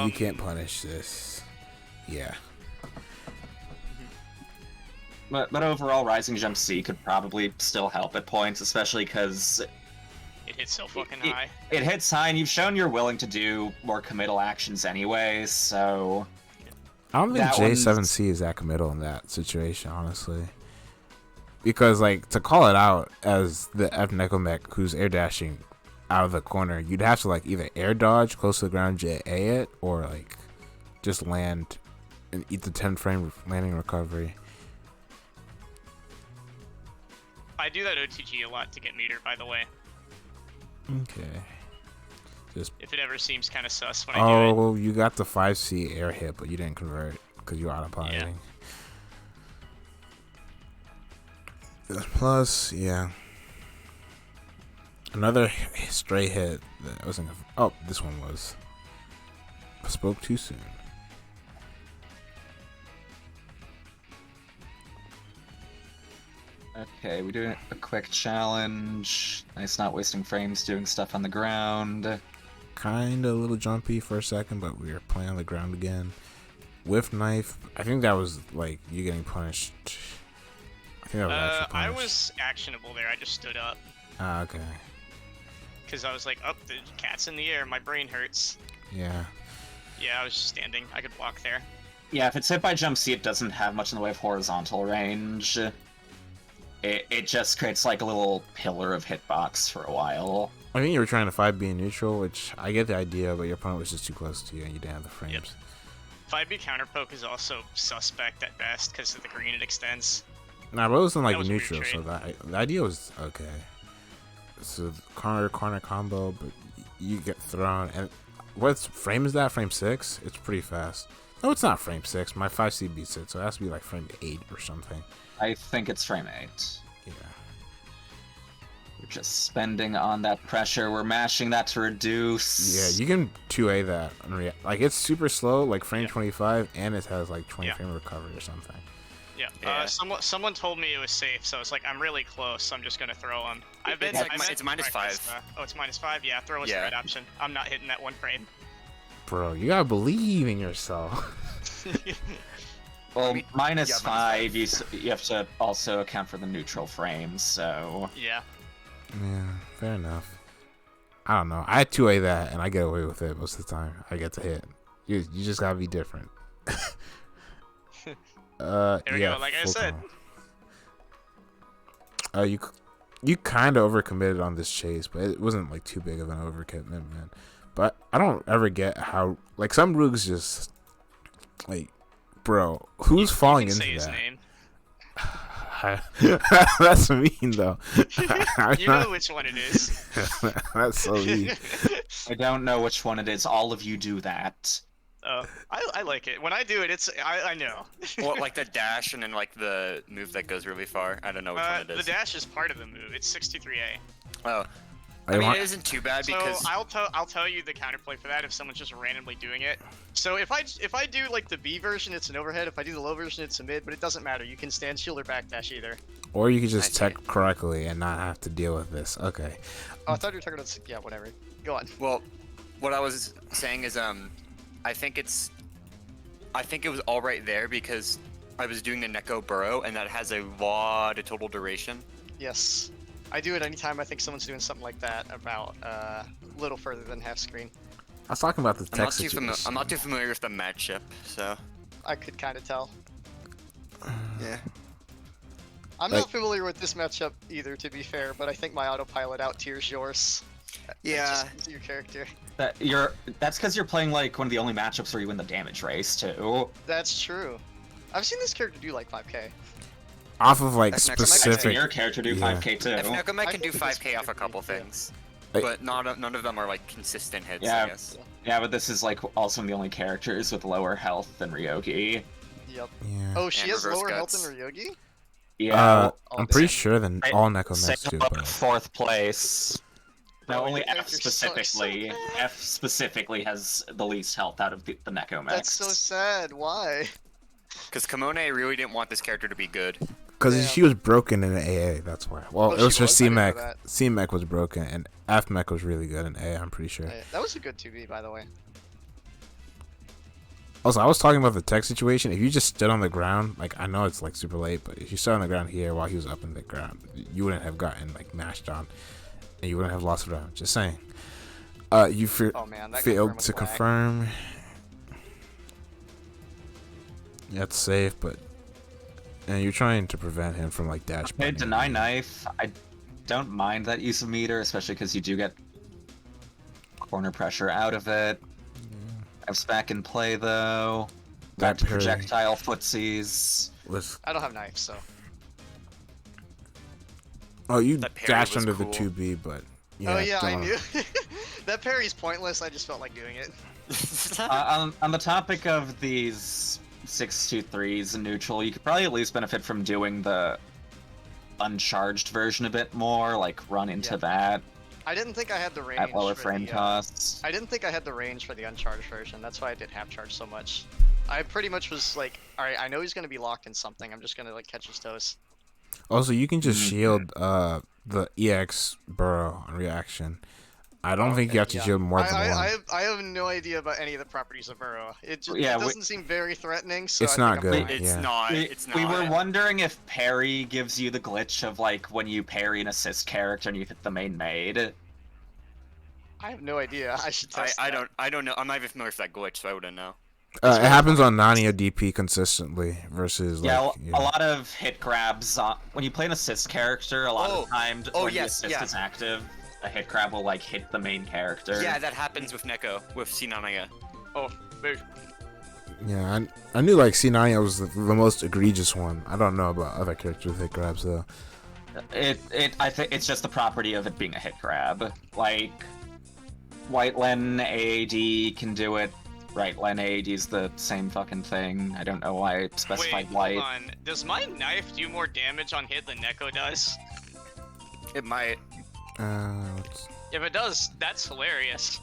you can't punish this. Yeah. But overall, Rising Jump C could probably still help at points, especially because It hits so fucking high. it hits high, and you've shown you're willing to do more committal actions anyway, so... I don't think That J7C is that committal in that situation, honestly. Because, like, to call it out as the F Necomech who's air dashing out of the corner, you'd have to, like, either air dodge close to the ground, JA it, or, like, just land and eat the 10 frame landing recovery. I do that OTG a lot to get meter, by the way. Okay. Just If it ever seems kind of sus when I do it. oh, you got the 5C air hit, but you didn't convert because you were autopiloting. Plus, yeah. Another stray hit that wasn't. Oh, this one was. I spoke too soon. Okay, we do a quick challenge. Nice not wasting frames doing stuff on the ground. Kinda a little jumpy for a second, but we were playing on the ground again. Whiff knife. I think that was like you getting punished. I think that was actually I punished. was actionable there. I just stood up. Ah, okay. Because I was like, oh, the cat's in the air. My brain hurts. Yeah. Yeah, I was just standing. I could walk there. Yeah, if it's hit by Jump C, it doesn't have much in the way of horizontal range. It just creates like a little pillar of hitbox for a while. I think you were trying to 5B in neutral, which I get the idea, but your opponent was just too close to you and you didn't have the frames. Yep. 5B counterpoke is also suspect at best because of the green it extends. Nah, but it wasn't like That was a weird neutral, so trade. the idea was okay. So corner combo, but you get thrown. And what frame is that? Frame 6? It's pretty fast. No, it's not frame 6. My 5C beats it, so it has to be like frame 8 or something. I think it's frame 8. Yeah. We're just spending on that pressure. We're mashing that to reduce. Yeah, you can 2A that. Like, it's super slow, like frame Yeah. 25, and it has like 20 Yeah. frame recovery or something. Yeah. Yeah. Someone told me it was safe, so it's like I'm really close. So I'm just gonna throw him. I've been. It's like I've mi- been it's minus practice, 5. Oh, it's -5. Yeah, throw is the Yeah. right option. I'm not hitting that one frame. Bro, you gotta believe in yourself. Well, I mean, minus yeah, 5, you have to also account for the neutral frames, so... Yeah. Yeah, fair enough. I don't know. I 2A that, and I get away with it most of the time. I get to hit. You just gotta be different. There we yeah, go, like I full said. combo. You kind of overcommitted on this chase, but it wasn't like too big of an overcommitment, man. But I don't ever get how like some Roogs just like, bro, who's falling You can into say his that? name. That's mean though. You know which one it is. That's so mean. I don't know which one it is. All of you do that. Oh, I like it. When I do it, I know. Well, like the dash and then like the move that goes really far. I don't know which one it The is. dash is part of the move. It's 63A. Oh, I I mean want- it isn't too bad So because I'll tell you the counterplay for that if someone's just randomly doing it. So if I do like the B version, it's an overhead. If I do the low version, it's a mid. But it doesn't matter. You can stand shield or backdash either. Or you could just I see. tech correctly and not have to deal with this. Okay. Oh, I thought you were talking about yeah, whatever. Go on. well, what I was saying is I think it was all right there because I was doing the Neko Burrow and that has a lot of total duration. Yes, I do it anytime I think someone's doing something like that about a little further than half screen. I was talking about the I'm tech not, situation. I'm not too familiar with the matchup, so I could kind of tell. yeah. I'm Like- not familiar with this matchup either, to be fair, but I think my autopilot out tiers yours. Yeah. Just your character. That's because you're playing like one of the only matchups where you win the damage race too. That's true. I've seen this character do like 5k. Off of like That's next- I've seen specific. your character do Yeah. 5k too. If Nekomek I can do think it's 5k off a couple pretty- things, Like- but none of them are like consistent hits. Yeah. I guess. Yeah, but this is like also one of the only characters with lower health than Ryogi. Yep. Yeah. Oh, she And has reverse lower guts. health than Ryogi? Yeah. Oh, I'm pretty damn. sure that Right. all Necomechs Same do, up but 4th place. No, Bro, only your F characters suck so specifically. bad. F specifically has the least health out of the Necomechs. That's so sad. Why? Because Kimone really didn't want this character to be good. Because she was broken in AA, that's why. Well, it Oh, was she her was? I didn't know C-Mech. that. C-Mech was broken, and F-Mech was really good in A, I'm pretty sure. That was a good 2B, by the way. Also, I was talking about the tech situation. If you just stood on the ground, like, I know it's, like, super late, but if you stood on the ground here while he was up in the ground, you wouldn't have gotten, like, mashed on, and you wouldn't have lost a round. Just saying. You Oh man, that failed was to whack. confirm. Yeah, it's safe, but... And you're trying to prevent him from, like, dash Okay, bunnying. deny knife. I don't mind that use of meter, especially because you do get corner pressure out of it. F's back in play though. Back That to parry projectile footsies. was... I don't have knives, so. Oh, you That parry dashed was under cool. the 2B, but... Yeah, Oh yeah, I don't- knew. That parry's pointless. I just felt like doing it. On the topic of these 6-2-3s in neutral, you could probably at least benefit from doing the uncharged version a bit more, like run into Yeah. that I didn't think I had the range at lower for frame the, costs. I didn't think I had the range for the uncharged version. That's why I did half charge so much. I pretty much was like, all right, I know he's gonna be locked in something. I'm just gonna like catch his toes. Also, you can just Mhm. shield the EX burrow on reaction. I don't think you have to Yeah. shield more than one. I have no idea about any of the properties of Burrow. It just Yeah, it doesn't seem very threatening. So It's I not think I'm good, fine. It's yeah. not. We, It's not. we were wondering if parry gives you the glitch of like when you parry an assist character and you hit the main maid. I have no idea. I should test. I that. don't know. I'm not even familiar with that glitch, so I wouldn't know. It happens on Nania DP consistently versus Yeah, like a lot of hit grabs when you play an assist character. A lot of the time when yes, the assist is active, a hit grab will like hit the main character. Yeah, that happens with Neko, with Sinanaya. Oh, wait. Yeah, I knew like C9 was the most egregious one. I don't know about other characters with hit grabs though. I think it's just the property of it being a hit grab. Like White Len AAD can do it. Right, Len AAD is the same fucking thing. I don't know why I specified Wait, white. hold on. Does my knife do more damage on hit than Neko does? It might. If it does, that's hilarious.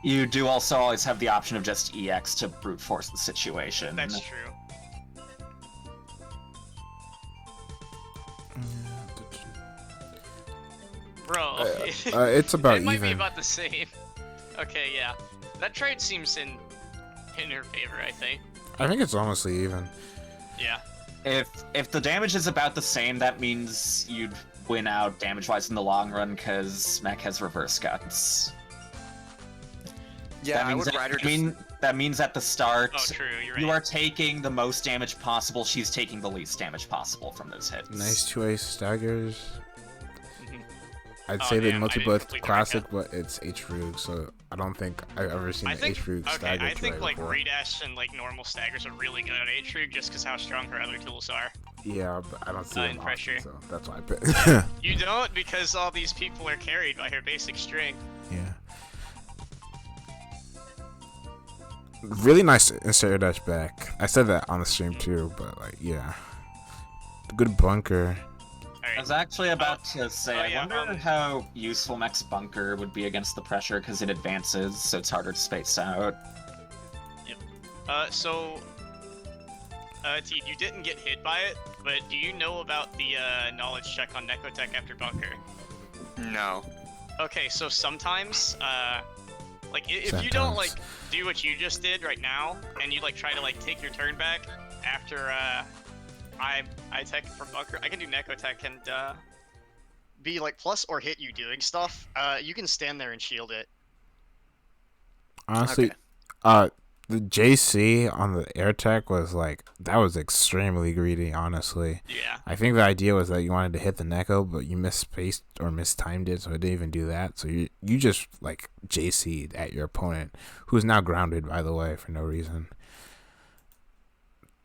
You do also always have the option of just EX to brute force the situation. That's true. Bro, it's about it might be even. about the same. Okay, yeah. That trade seems in her favor, I think. I think it's honestly even. Yeah. If the damage is about the same, that means you'd win out damage-wise in the long run, because Mech has reverse guns. Yeah, that I means would that, rather I mean, that means at the start, Oh, true. You're right. you are taking the most damage possible. She's taking the least damage possible from those hits. Nice 2A staggers. Mhm. I'd Oh, say they damn, I multi didn't both complete the classic, but it's H-Rug, so I don't think I've ever seen I an think H-Rug okay. stagger I think 2A like before. redash and like normal staggers are really good at Atriug just because how strong her other tools are. Yeah, but I don't see In them often, pressure. so that's why I picked. You don't because all these people are carried by her basic string. Yeah. Really nice insert dash back. I said that on the stream too, but like, yeah. Good bunker. I was actually about to say, I yeah, wonder how useful Mech's bunker would be against the pressure, because it advances, so it's harder to space out. T, you didn't get hit by it, but do you know about the knowledge check on Necotech after bunker? No. Okay, so sometimes, like if you don't like do what you just did right now, and you like try to like take your turn back after I tech from bunker, I can do Necotech and Be like plus or hit you doing stuff. You can stand there and shield it. Honestly, the JC on the air tech was like, that was extremely greedy, honestly. yeah. I think the idea was that you wanted to hit the Neko, but you misspaced or mistimed it, so it didn't even do that. So you just like JC'd at your opponent, who's now grounded, by the way, for no reason.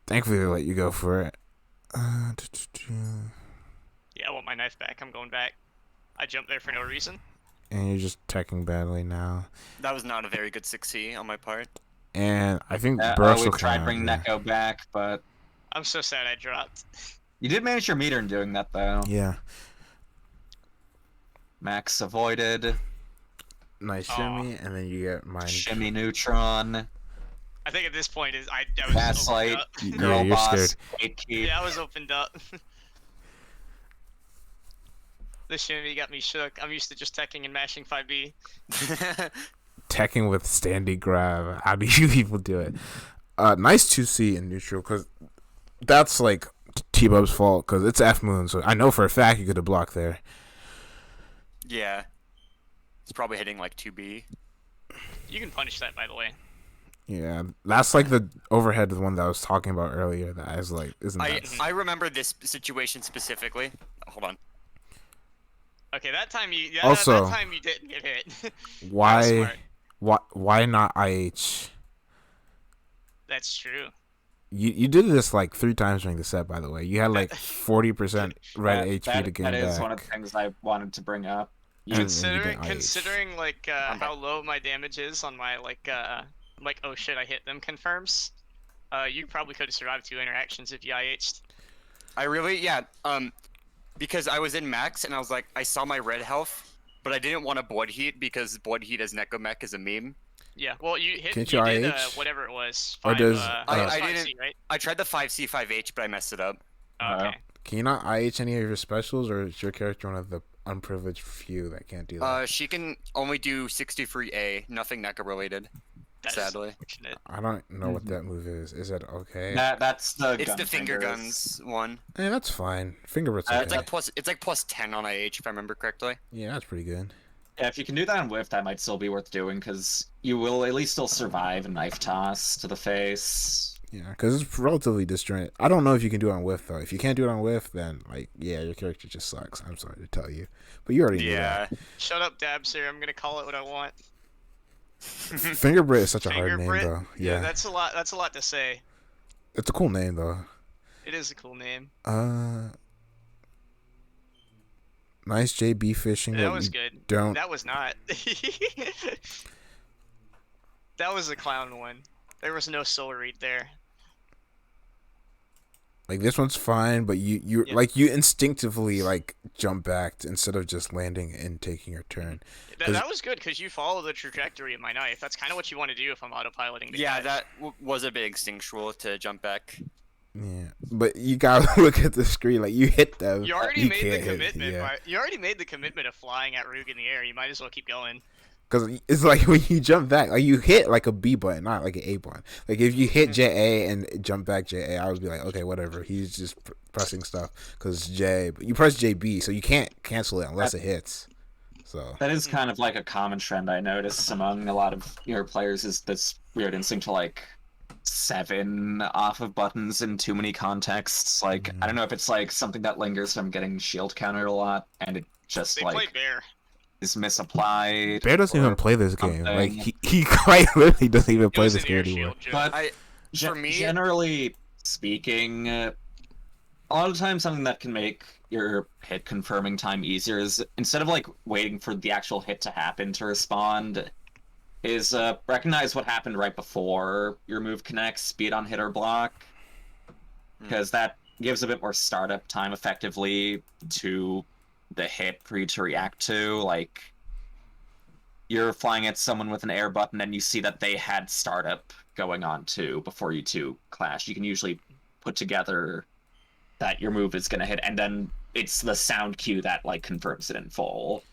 Thankfully, they let you go for it. Yeah, I want my knife back. I'm going back. I jumped there for no reason. And you're just teching badly now. That was not a very good 6C on my part. And I think We Burst tried bringing Neko back, but I'm so sad I dropped. you did manage your meter in doing that, though. Yeah. Max avoided. Nice shimmy, and then you get mine. Shimmy neutron. I think at this point I was Gaslight, opened up. girl you're boss, scared. gatekeep. Yeah, I was opened up. This shimmy got me shook. I'm used to just teching and mashing 5B. Teching with standing grab. How do you people do it? Nice 2C in neutral, because that's like T-Bub's fault, because it's F-Moon, so I know for a fact you could have blocked there. Yeah. It's probably hitting like 2B. You can punish that, by the way. Yeah, that's like the overhead one that I was talking about earlier. That I was like, isn't that? I remember this situation specifically. Hold on. Okay, that time you Also- that time you didn't get hit. That was Why? smart. Why not IH? That's true. You did this like 3 times during the set, by the way. You had like 40% red HP to gain that back. is one of the things I wanted to bring up. And you Considering get IH. considering like how low my damage is on my like oh shit I hit them confirms, you probably could have survived 2 interactions if you IH'd. I really, yeah, because I was in max and I was like, I saw my red health, but I didn't want to blood heat because blood heat as Neko Mech is a meme. Yeah, well you hit Can't you you did IH? whatever it was. Or Five, does, it I was didn't- 5C, right? I tried the 5C, 5H, but I messed it up. Oh, okay. Can you not IH any of your specials, or is your character one of the unprivileged few that can't do that? She can only do 63A, nothing Neko related, That's sadly. unfortunate. I don't know what that move is. Is that okay? That's the It's gun the finger fingers. guns one. That's fine. Fingerprint's It's okay. It's like plus 10 on IH if I remember correctly. Yeah, that's pretty good. Yeah, if you can do that on whiff, that might still be worth doing because you will at least still survive a knife toss to the face. Yeah, because it's relatively disjointed. I don't know if you can do it on whiff, though. If you can't do it on whiff, then, like, yeah, your character just sucks. I'm sorry to tell you. But you already knew that. Shut up, Dabster. I'm gonna call it what I want. Fingerprint is such a hard name, Fingerprint? though. Yeah. That's a lot. That's a lot to say. It's a cool name, though. It is a cool name. Nice JB fishing. That but was you good. Don't. That was not. That was a clown one. There was no soul read there. Like, this one's fine, but you Yeah. like, you instinctively, like, jump back instead of just landing and taking your turn. That was good because you follow the trajectory of my knife. That's kind of what you want to do if I'm autopiloting the Yeah, catch. that was a bit instinctual to jump back. Yeah. But you gotta look at the screen. Like, you hit them. You already made the can't hit- commitment. yeah. You already made the commitment of flying at Roog in the air. You might as well keep going. Because it's like when you jump back, like, you hit like a B button, not like an A button. Like, if you hit JA and jump back JA, I would be like, okay, whatever. He's just pressing stuff because J. But you press JB, so you can't cancel it unless it hits. So That is kind of like a common trend I notice among a lot of your players is this weird instinct to like 7 off of buttons in too many contexts. Like, I don't know if it's like something that lingers from getting shield countered a lot and it just They play like bear. is misapplied. Bear doesn't or even play this game. Like, something. he quite literally doesn't even It play was this an game air anymore. shield joke. But For me- generally speaking, a lot of times something that can make your hit confirming time easier is instead of like waiting for the actual hit to happen to respond, is recognize what happened right before your move connects, speed on hit or block, because that gives a bit more startup time effectively to the hit for you to react to. Like, you're flying at someone with an air button and you see that they had startup going on too before you two clash. You can usually put together that your move is going to hit, and then it's the sound cue that like confirms it in full.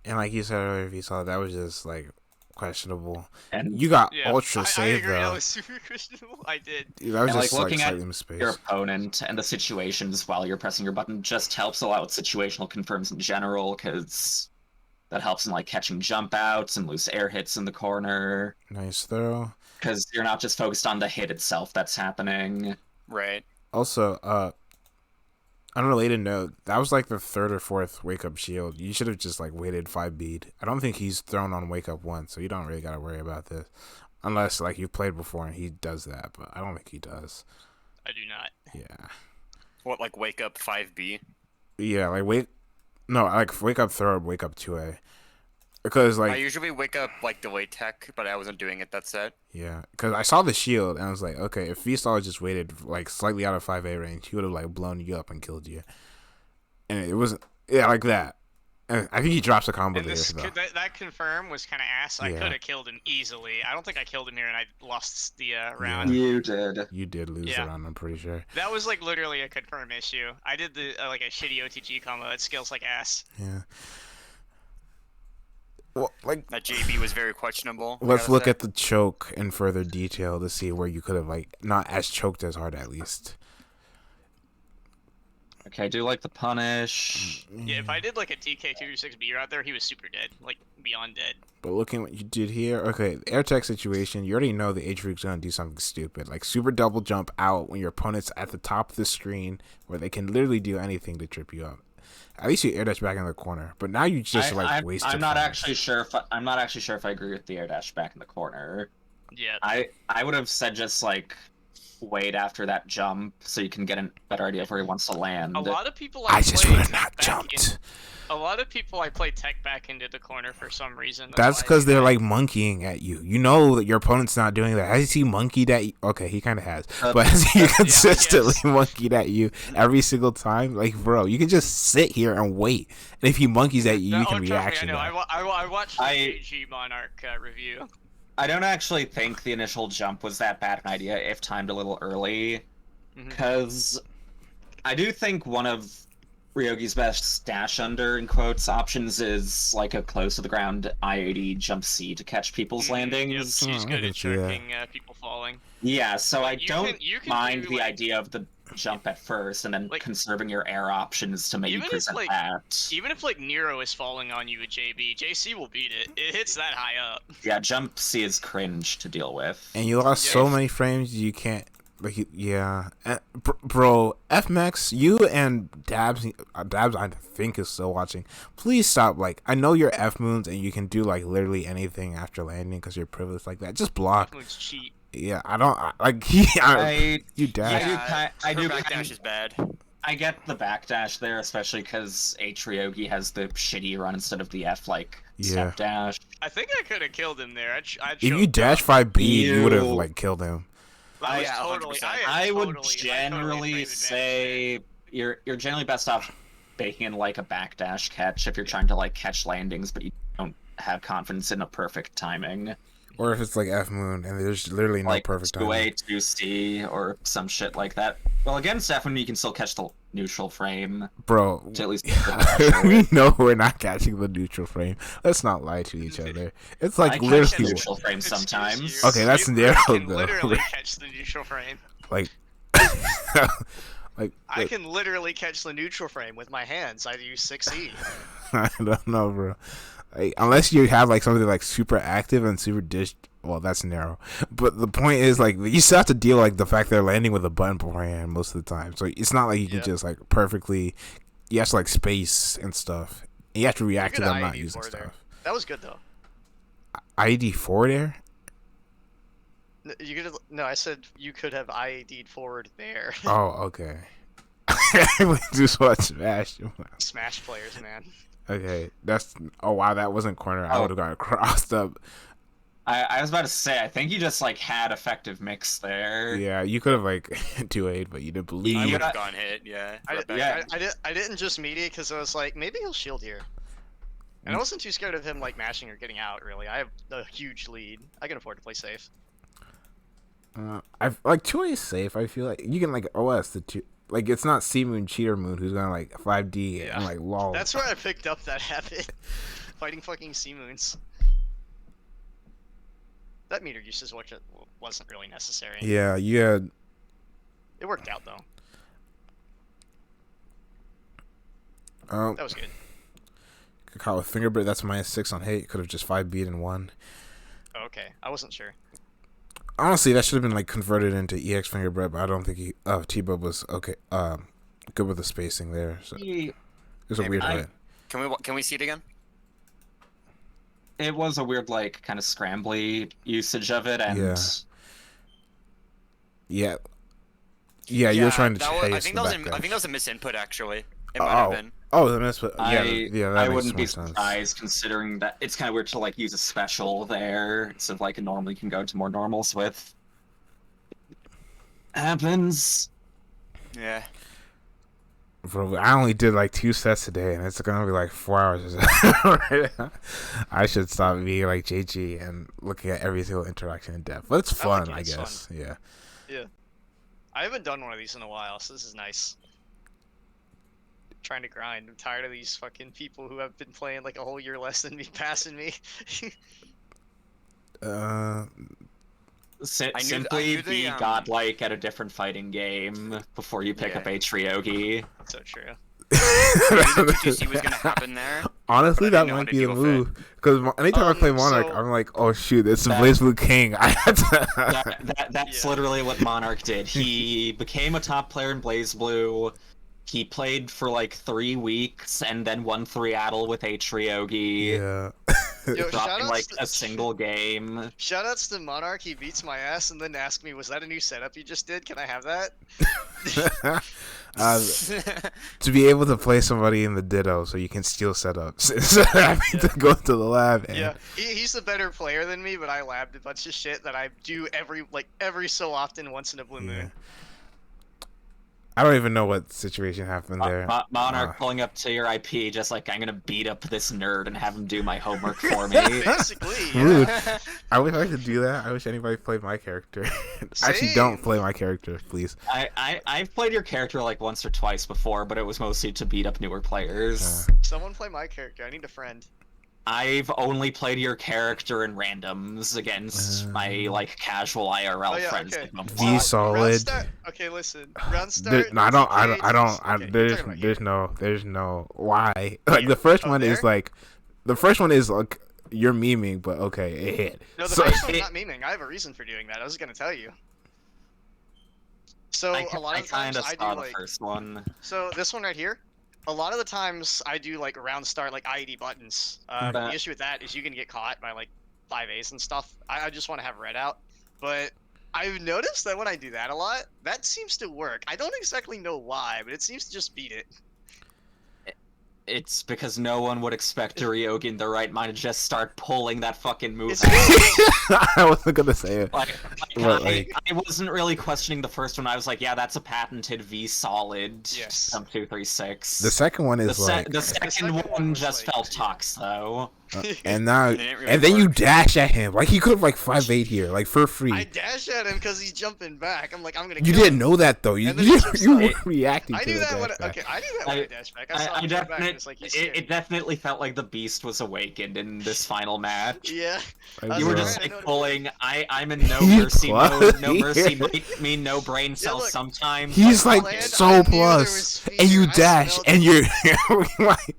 And like you said earlier, if you saw that was just like questionable. And You got Yeah, ultra I save agree. That though. was super questionable. I did. That was And, just like, like looking at slightly misspaced. your opponent and the situations while you're pressing your button just helps a lot with situational confirms in general, because that helps in like catching jump outs and loose air hits in the corner, Nice throw. because you're not just focused on the hit itself that's happening. Right. Also, unrelated note, that was like the 3rd or 4th wake up shield. You should have just like waited 5 bead. I don't think he's thrown on wake up once, so you don't really gotta worry about this. Unless like you've played before and he does that, but I don't think he does. I do not. Yeah. What, like wake up 5B? Yeah, like wake up 3rd, wake up 2A. Because I like usually wake up like delay tech, but I wasn't doing it that set. yeah, because I saw the shield and I was like, okay, if Feastal just waited like slightly out of 5A range, he would have like blown you up and killed you. And it wasn't like that. I think he drops a combo And there. this Though. that confirm was kind of ass. I Yeah. could have killed him easily. I don't think I killed him here, and I lost the round. Yeah. You did. You did lose Yeah. the round, I'm pretty sure. That was like literally a confirm issue. I did the like a shitty OTG combo. It scales like ass. Yeah. Well, like, That JB was very questionable. I let's gotta look say. at the choke in further detail to see where you could have like not as choked as hard at least. Okay, I do like the punish. Yeah, if I did like a TK226B out there, he was super dead, like beyond dead. But looking what you did here, okay, the air tech situation, you already know the H-Freak's gonna do something stupid, like super double jump out when your opponent's at the top of the screen, where they can literally do anything to trip you up. At least you air dash back in the corner, but now you just wasted. I'm not frames. actually sure if I agree with the air dash back in the corner. Yeah. I would have said just like wait after that jump so you can get a better idea of where he wants to land. A lot of people I just play would have tech not back jumped. A lot of people I play tech back into the corner for some reason. That's why I because do they're that. like monkeying at you. You know that your opponent's not doing that. Has he monkeyed at you? Okay, he kind of has. But has he consistently monkeyed at you every single time? Like, bro, you can just sit here and wait. And if he monkeys at you, you can trust reaction me, I know. that. I watched the AG Monarch review. I don't actually think the initial jump was that bad an idea if timed a little early, because I do think one of Ryogi's best dash under, in quotes, options is like a close to the ground I-80 jump C to catch people's landings. Yep, she's I good can at see that. jerking people falling. Yeah, so I you don't can mind do, the like- idea of the jump at first and then Like- conserving your air options to maybe Even if, present like- that. Even if like Nero is falling on you with JB, JC will beat it. It hits that high up. Yeah, jump C is cringe to deal with. And you lost so many frames, you can't. Like, yeah. Bro, FMAX, you and Dabs, I think, is still watching. Please stop. Like, I know you're F Moons and you can do, like, literally anything after landing because you're privileged like that. Just block. It's cheat. Yeah, I don't. Like, you dash. I do Her backdash is bad. I get the backdash there, especially because H Ryogi has the shitty run instead of the F step dash. I think I could have killed him there. If you dash 5B, you would have You- like killed him. I yeah, totally. 100%. I would totally generally played say you're generally best off baking in like a backdash catch if you're trying to like catch landings, but you don't have confidence in a perfect timing. Or if it's like F Moon and there's literally no Like perfect 2A, timing. 2C, or some shit like that. Well, against F Moon, you can still catch the neutral frame. Bro, To at least we know we're not catching the neutral frame. Let's not lie to each other. It's like I catch the literally. neutral frame Excuse sometimes. you. Okay, that's You narrow, can though. literally catch the neutral frame. Like, like I can literally catch the neutral frame with my hands. I use 6E. I don't know, bro. Like, unless you have like something like super active and super dish. Well, that's narrow. But the point is, like, you still have to deal like the fact they're landing with a button beforehand most of the time. So it's not like you can just like perfectly. You have to like space and stuff. And you have to react to Good them not IED using for there. stuff. That was good though. ID4 there? You could no. I said you could have IED'd forward there. Oh, okay. We just watch Smash. Smash players, man. Okay, that's. Oh wow, that wasn't corner. I would have got crossed up. I was about to say, I think you just like had effective mix there. Yeah, you could have like 2-8, but you didn't I believe. would have gone hit, yeah. I didn't just media because I was like, maybe he'll shield here. And I wasn't too scared of him like mashing or getting out. Really, I have a huge lead. I can afford to play safe. I like 2A is safe. I feel like you can like OS the two. Like it's not C Moon Cheater Moon who's gonna like 5D and like lol. That's where I picked up that habit. Fighting fucking sea moons. That meter usage wasn't really necessary. Yeah, you had. It worked out though. That was good. Could call with fingerprint. That's -6 on hate. Could have just 5B'd and won. Oh, okay, I wasn't sure. Honestly, that should have been like converted into EX fingerprint, but I don't think T-Bub was okay. Good with the spacing there. So it was a weird hit. Can we see it again? It was a weird, like, kind of scrambly usage of it, and Yeah, you were trying to that was, chase I think the that was back I think dash. that was a misinput actually. It might have been. Oh, the misput. Yeah, that I makes wouldn't be more sense. surprised considering that it's kind of weird to like use a special there instead of like a normally can go to more normals with. Happens. Yeah. Bro, I only did like 2 sets today, and it's gonna be like 4 hours. I should stop being like JG and looking at every single interaction in depth. But it's fun, I guess. Fun. Yeah. Yeah. I haven't done one of these in a while, so this is nice. Trying to grind. I'm tired of these fucking people who have been playing like a whole year less than me passing me. Simply be godlike at a different fighting game before you pick up a Triogi. So true. What was gonna happen there? Honestly, that might be the move. Because anytime I play Monarch, I'm like, oh shoot, it's the BlazBlue King. I had to... That's literally what Monarch did. He became a top player in BlazBlue. He played for like 3 weeks and then won 3 Atl with a Triogi. Yeah. Yo, dropping like a single game. Shoutouts to Monarch, he beats my ass and then asks me, was that a new setup you just did? Can I have that? To be able to play somebody in the Ditto so you can steal setups instead of having to go to the lab. And... Yeah, he's the better player than me, but I labbed a bunch of shit that I do every so often once in a blue moon. I don't even know what situation happened there. Monarch pulling up to your IP, just like, I'm gonna beat up this nerd and have him do my homework for me. Basically, yeah. I wish I could do that. I wish anybody played my character. Actually, don't play my character, please. I've played your character like once or twice before, but it was mostly to beat up newer players. Someone play my character. I need a friend. I've only played your character in randoms against my like casual IRL friends. Okay. V solid. Okay, listen. Round start. No, there's no why. Like the first one is like, you're memeing, but okay, it hit. No, the first one's not memeing. I have a reason for doing that. I was gonna tell you. So a lot of times I do like. First one. So this one right here. A lot of the times I do like round start like IED buttons. The issue with that is you can get caught by like 5As and stuff. I just want to have red out. But I've noticed that when I do that a lot, that seems to work. I don't exactly know why, but it seems to just beat it. It's because no one would expect a Ryogi in their right mind to just start pulling that fucking move. I wasn't gonna say it. I wasn't really questioning the first one. I was like, yeah, that's a patented V solid. Yes. Jump 236. The second one is the second one just felt tox though. And now, and then you dash at him. Like he could have like 5-8 here, like for free. I dash at him because he's jumping back. I'm like, I'm gonna. You didn't know that though. You weren't reacting. I knew that when I knew that when I dashed back. I saw him jump back. It definitely felt like the beast was awakened in this final match. Yeah. You were just like pulling. I'm in no mercy mode. No mercy mean no brain cells. Sometimes he's like so plus, and you dash, and you're like.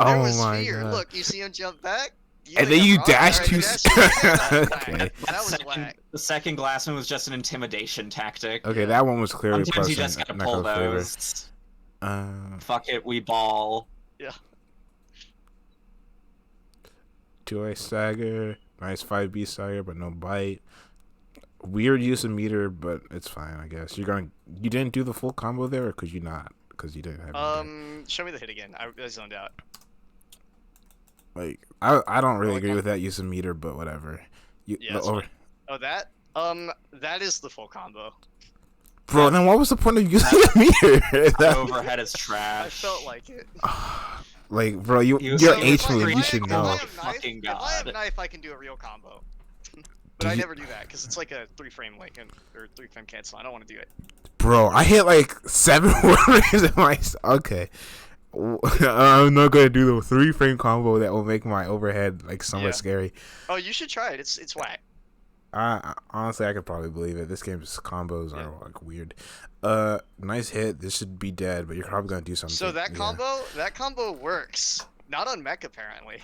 There was fear. God. Look, you see him jump back, and then you dash to. Okay. That was whack. The second glassman was just an intimidation tactic. Okay, that one was clearly Sometimes you just gotta pull those. Fuck it, we ball. Yeah. 2A stagger, nice 5B stagger, but no bite. Weird use of meter, but it's fine, I guess. You didn't do the full combo there, or could you not? Because you didn't have. Show me the hit again. I zoned out. Like I don't really agree with that use of meter, but whatever. Oh, that? That is the full combo. Bro, then what was the point of using the meter? That overhead is trash. I felt like it. Like, bro, you're H move. You should know. If I have knife, I can do a real combo. But I never do that because it's like a 3-frame link or 3-frame cancel. I don't want to do it. Bro, I hit like 7 warriors in my. Okay. I'm not gonna do the 3-frame combo that will make my overhead like somewhat scary. Oh, you should try it. It's whack. Honestly, I could probably believe it. This game's combos are like weird. Nice hit. This should be dead, but you're probably gonna do something. So that combo works. Not on mech apparently.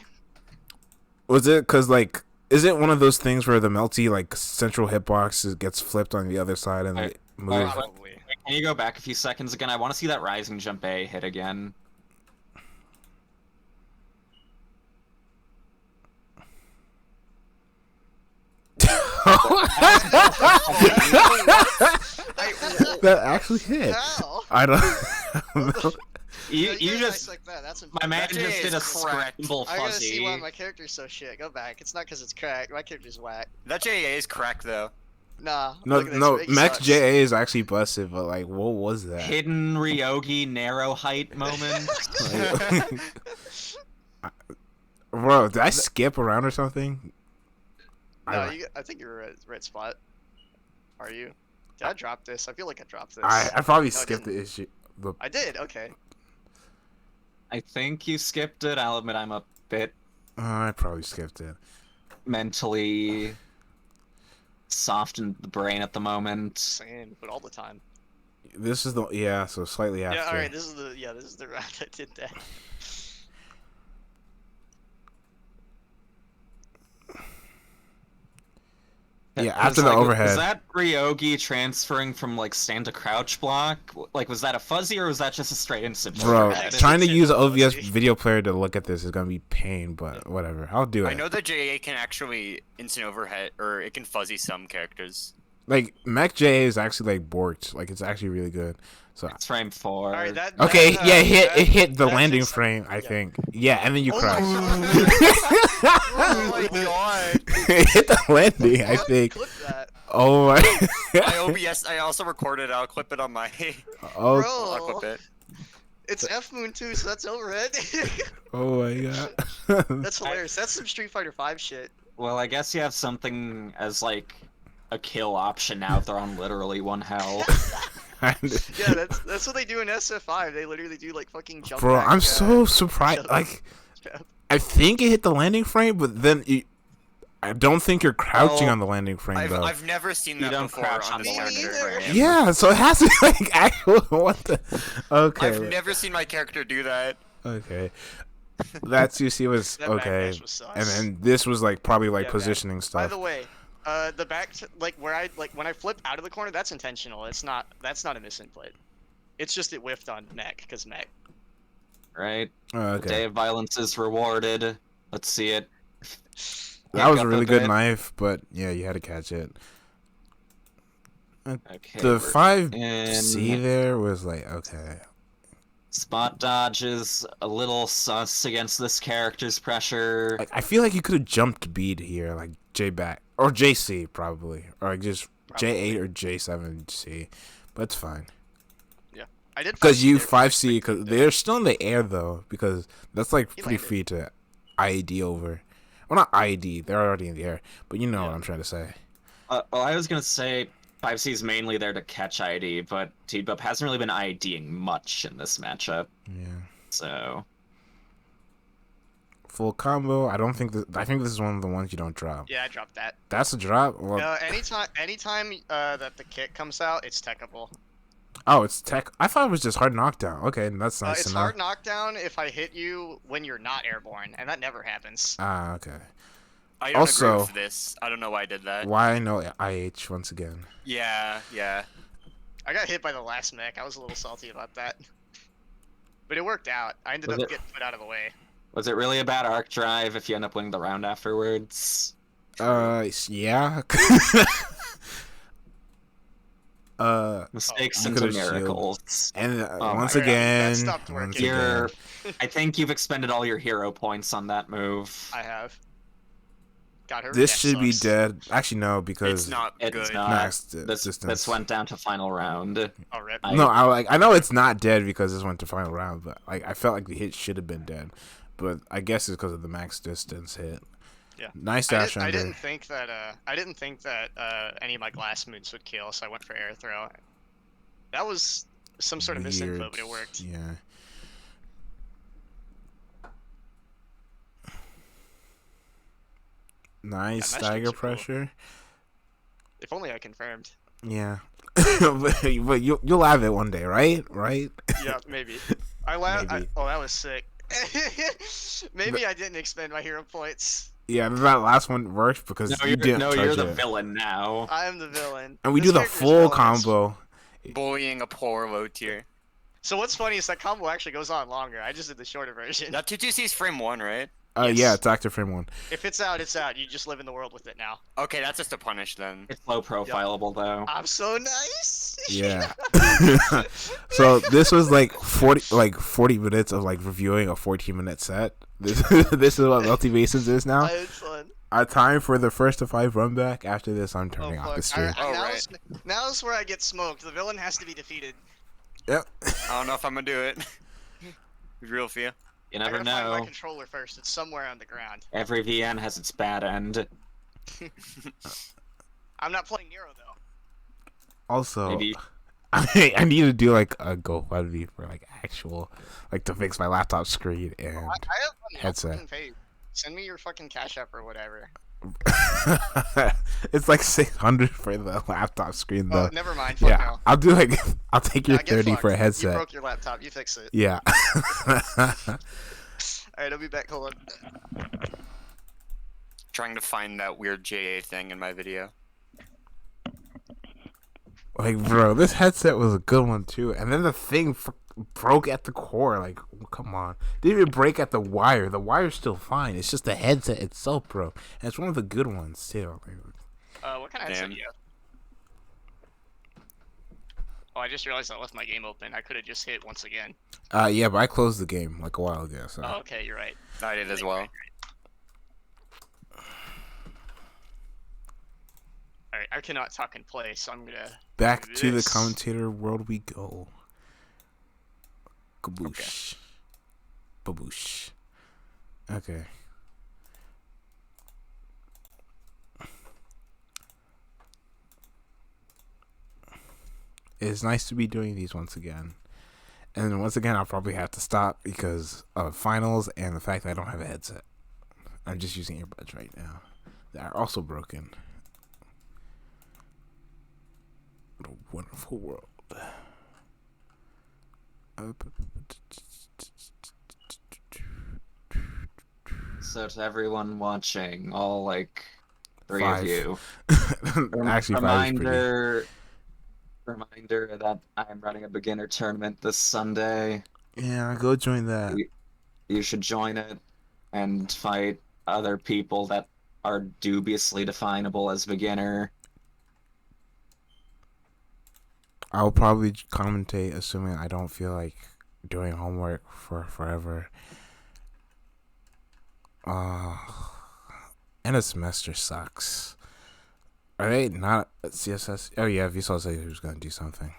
Was it because like? Is it one of those things where the Melty like central hitbox gets flipped on the other side and they move? Probably. Can you go back a few seconds again? I want to see that rising jump A hit again. That actually hit. How? I don't know. You just like that. That's my man just did a scramble fuzzy. I gotta see why my character's so shit. Go back. It's not because it's cracked. My character's whack. That JA is cracked though. Nah. No, look at this, no, Ricky Max sucks. JA is actually busted, but like, what was that? Hidden Ryogi narrow height moment. Bro, did I skip around or something? No, I think you're right spot. Are you? Did I drop this? I feel like I dropped this. I probably No, I skipped didn't. the issue. I did. Okay. I think you skipped it. I'll admit I'm a bit I probably skipped it. mentally soft in the brain at the moment. Same, but all the time. This is so slightly after. Yeah. All right. This is the round I did that. Yeah, Because, after the like, overhead. Was that Ryogi transferring from like stand to crouch block? Like, was that a fuzzy or was that just a straight instant? Bro, overhead? trying to It's use a OBS fuzzy. video player to look at this is gonna be pain, but whatever. I'll do it. I know that JA can actually instant overhead, or it can fuzzy some characters. Like Mac J is actually like borked. Like it's actually really good. So It's frame 4. All right. That. okay, that, yeah, that- it hit the that landing fixed- frame. I yeah. think. Yeah, and then you Oh crashed. Oh my god! It hit the landing. I think. Clip that. Oh my. My OBS, I also recorded it. I'll clip it on my. Oh, I'll Bro, clip it. it's F Moon too, so that's overhead. oh my god. That's hilarious. That's some Street Fighter 5 shit. Well, I guess you have something as like a kill option now if they're on literally 1 health. Yeah, that's what they do in SF5. They literally do like fucking jump. Bro, back, I'm so surprised. jump- Like, jump. I think it hit the landing frame, but then I don't think you're crouching Well, on the landing frame though. I've never seen You that don't before crouch on on this the landing character. frame. Yeah, so it has to be like actual. What the? Okay. I've never seen my character do that. Okay. That CC was That okay, backdash was sus. and then this was like probably like Yeah, positioning By stuff. the way, the back like where I like when I flip out of the corner, that's intentional. That's not a misinput. It's just it whiffed on mech because mech. Right? Oh, The day okay. of violence is rewarded. Let's see it. That was a Got really the good bit. knife, but yeah, you had to catch it. Okay. The we're 5C in. there was like okay. Spot dodge is a little sus against this character's pressure. Like I feel like you could have jumped bead here, like J back or JC probably, or like just J8 or J7C, but it's fine. I did Because 5C you there. 5C, because they're still in the air though, because that's like He pretty landed. free to IED over. Well, not IED, they're already in the air, but you know Yeah. what I'm trying to say. Well, I was gonna say 5C is mainly there to catch ID, but T-Bup hasn't really been IDing much in this matchup, Yeah. so Full combo. I don't think I think this is one of the ones you don't drop. Yeah, I dropped that. That's a drop. Well, Anytime that the kit comes out, it's techable. oh, it's tech. I thought it was just hard knockdown. Okay, that's nice It's to know. hard knockdown if I hit you when you're not airborne, and that never happens. Ah, okay. I don't Also- agree with this. I don't know why I did that. Why no IH once again? Yeah. I got hit by the last mech. I was a little salty about that. But it worked out. I ended Was up it- getting put out of the way. was it really a bad arc drive if you end up winning the round afterwards? Yeah. Mistakes you into could've shielded. miracles. And Oh once my God, that again, stopped once working. You're, again. I think you've expended all your hero points on that move. I have. Got her. This deck should be sucks. dead. Actually, no, because It's not It's good. not. max This distance. went down to final round. Oh, rip. No, I know it's not dead because this went to final round, but like I felt like the hit should have been dead, but I guess it's because of the max distance hit. Yeah. Nice dash I under. didn't think that any of my glass moons would kill, so I went for air throw. That was some sort of misinfo, Weird. but it worked. Yeah. Nice Yeah, match stagger games are cool. pressure. If only I confirmed. Yeah. but you'll have it one day, right? Right? Yeah, maybe. Maybe. Oh, that was sick. Maybe I didn't expend my hero points. Yeah, that last one worked because No, you you're, didn't no, charge you're the it. villain now. I am the villain. And we This do the character's full villainous. combo. Bullying a poor low tier. So what's funny is that combo actually goes on longer. I just did the shorter version. That 2-2C is frame 1, right? Yes. Yeah, it's active frame 1. If it's out, it's out. You just live in the world with it now. Okay, that's just a punish then. It's low profilable though. I'm so nice. Yeah. So this was like 40 minutes of like reviewing a 14-minute set. This is what Melty Basins is now. It's fun. time for the first to 5 run back. After this, I'm Oh, turning off fuck. the stream. Now's where I get smoked. The villain has to be defeated. Yep. I don't know if I'm gonna do it. Real fear. You I never gotta find my know. controller first. It's somewhere on the ground. Every VN has its bad end. I'm not playing Nero though. Also, Maybe. I need to do like a GoFundMe for like actual, like to fix my laptop screen and I have money. I'll headset. fucking pay you. Send me your fucking Cash App or whatever. It's like 600 for the laptop screen though. Oh, never mind. Fuck Yeah, no. I'll do like I'll take your Nah, get 30 for a fucked. headset. You broke your laptop. You fix it. Yeah. Alright, I'll be back. Hold on. Trying to find that weird JA thing in my video. Like, bro, this headset was a good one too, and then the thing broke at the core. Like, come on, didn't even break at the wire. The wire's still fine. It's just the headset itself, bro. And it's one of the good ones too. What kind of headset do you have? Oh, I just realized I left my game open. I could have just hit once again. Yeah, but I closed the game like a while ago. So. Oh, okay, you're right. I did as well. Alright, I cannot talk and play, so I'm gonna... Back to the this. commentator world we go. Kaboosh. Baboosh. Okay. It's nice to be doing these once again. And once again, I'll probably have to stop because of finals and the fact that I don't have a headset. I'm just using earbuds right now. They are also broken. What a wonderful world. So to everyone watching, all like 3 5. of you, Actually, 5 is pretty. reminder that I'm running a beginner tournament this Sunday. Yeah, go join that. You should join it and fight other people that are dubiously definable as beginner. I'll probably commentate assuming I don't feel like doing homework for forever. And a semester sucks. Are they not at CSS? Oh yeah, Vsauce said he was gonna do something.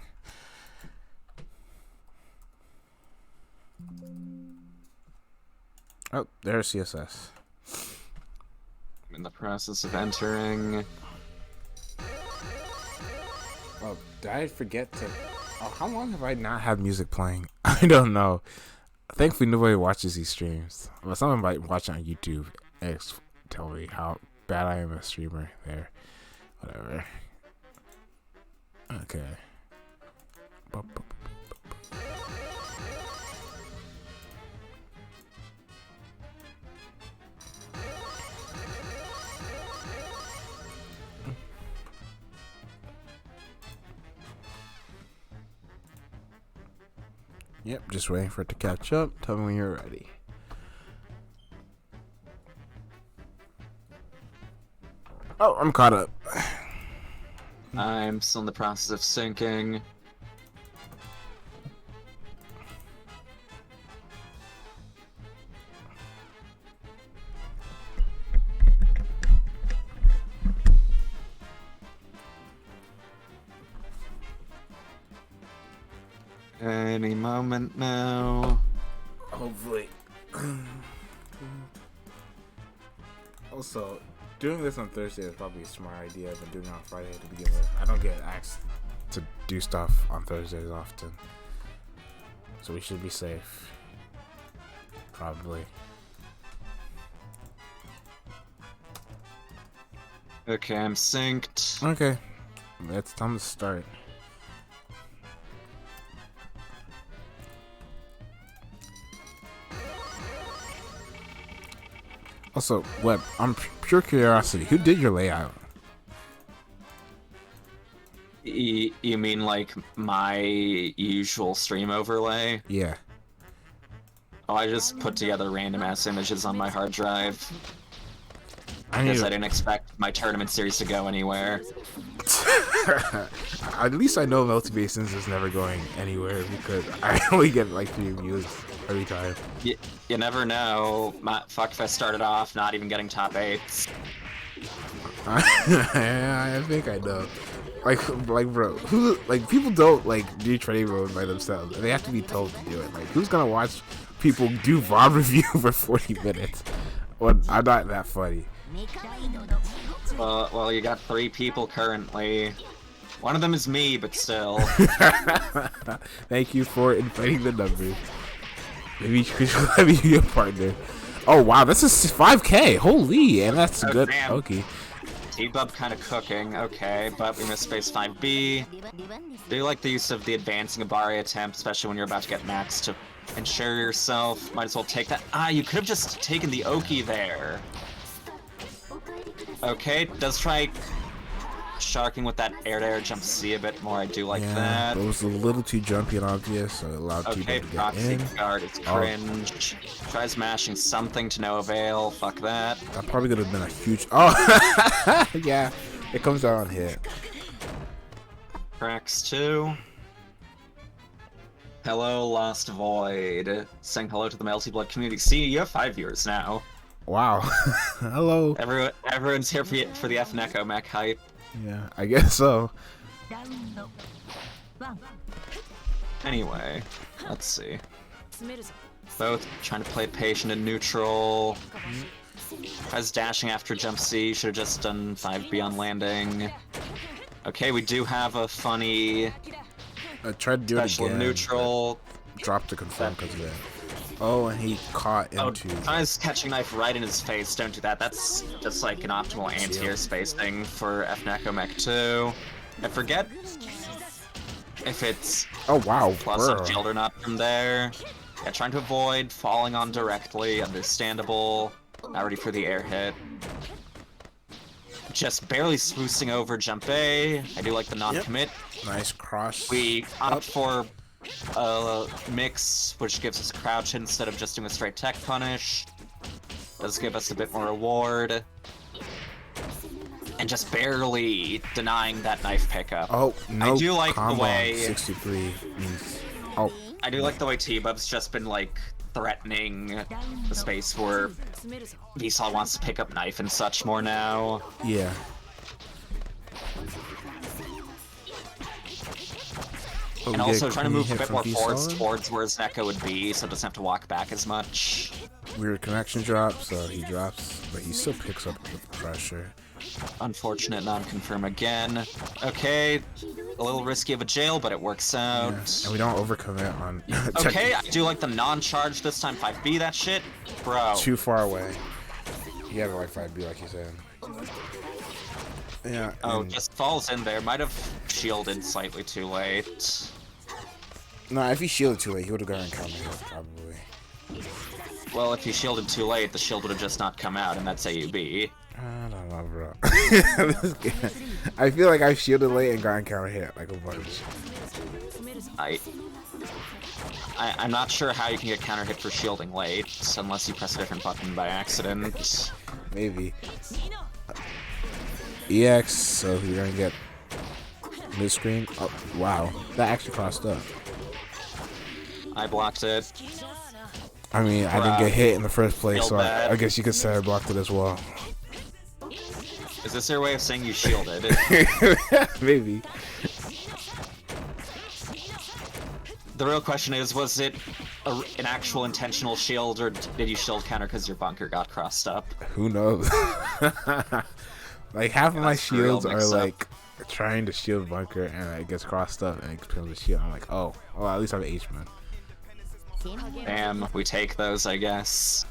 Oh, there's CSS. I'm in the process of entering. Oh, did I forget to... Oh, how long have I not had music playing? I don't know. Thankfully, nobody watches these streams. But someone might watch on YouTube and tell me how bad I am a streamer there. Whatever. Okay. Yep, just waiting for it to catch up. Tell me when you're ready. Oh, I'm caught up. I'm still in the process of syncing. Any moment now. Hopefully. Also, doing this on Thursday is probably a smart idea than doing it on Friday to begin with. I don't get asked to do stuff on Thursdays often. So we should be safe. Probably. Okay, I'm synced. Okay. It's time to start. Also, Web, I'm pure curiosity. Who did your layout? You mean like my usual stream overlay? Yeah. Oh, I just put together random ass images on my hard drive. I Because I didn't expect my tournament series to go anywhere. At least I know Melty Basins is never going anywhere because I only get like 3 views every time. You never know. Fuckfest started off not even getting top 8s. I think I know. Like, bro, people don't do training mode by themselves. They have to be told to do it. Like, who's gonna watch people do VOD review for 40 minutes? Well, I'm not that funny. Well, you got 3 people currently. One of them is me, but still. Thank you for inviting the numbers. Maybe you could let me be a partner. Oh wow, this is 5K. Holy, and that's Oh, good. damn. Okay. T-Bub kind of cooking. Okay, but we missed space 5B. Do you like the use of the advancing Abari attempt, especially when you're about to get maxed to ensure yourself? Might as well take that. Ah, you could have just taken the Oki there. Okay, does try sharking with that air-to-air jump C a bit more. I do like that. But it was a little too jumpy and obvious, so it allowed people Okay, to get proxy in. guard is cringe. Tries mashing something to no avail. Fuck that. That probably could have been a huge. Oh, yeah. It comes out on hit. Cracks 2. Hello, Lost Void. Saying hello to the Melty Blood community. See, you have 5 viewers now. Wow. Hello. Everyone's here for the FNECO mech hype. Yeah, I guess so. Anyway, let's see. Both trying to play patient and neutral. Tries dashing after jump C. Should have just done 5B on landing. Okay, we do have a funny I tried to do special it again. neutral. Dropped to confirm because of that. Oh, and he caught into. Tries catching knife right in his face. Don't do that. That's just like an optimal anti-air spacing for FNECO Mech 2. I forget if it's Oh wow, plus bro. up shield or not from there. Yeah, trying to avoid falling on directly. Understandable. Not ready for the air hit. Just barely swoosing over jump A. I do like the non-commit. Nice cross. We opt for a mix, which gives us crouch instead of just doing a straight tech punish. Does give us a bit more reward. And just barely denying that knife pickup. Oh no! I do like the combo way 63 means. Oh, I do like the way T-Bub's just been like threatening the space where Vsauce wants to pick up knife and such more now. yeah. Oh, And also trying to move a bit more forwards Vsauce. towards where his Neko would be, so it doesn't have to walk back as much. Weird connection drop, so he drops, but he still picks up the pressure. Unfortunate non-confirm again. Okay, a little risky of a jail, but it works out. Yeah. And we don't overcommit on. Okay, I do like the non-charge this time. 5B that shit, bro. Too far away. He had a like 5B, like you said. Yeah. Oh, and- just falls in there. Might have shielded slightly too late. No, if he shielded too late, he would have gotten counter hit, probably. Well, if he shielded too late, the shield would have just not come out, and that's AUB. I don't know, bro. I feel like I shielded late and gotten counter hit like a bunch. I'm not sure how you can get counter hit for shielding late, unless you press a different button by accident. Maybe. EX, so you're gonna get mid screen. Oh, wow. That actually crossed up. I blocked it. I mean, I didn't get hit in the first place, Feel so bad. I guess you could say I blocked it as well. Is this your way of saying you shielded? Maybe. The real question is, was it an actual intentional shield, or did you shield counter because your bunker got crossed up? Who knows? Like, half of my That's the real shields are mix-up. like trying to shield bunker and it gets crossed up and it becomes a shield. I'm like, oh, well, at least I have H-man. Damn, we take those, I guess.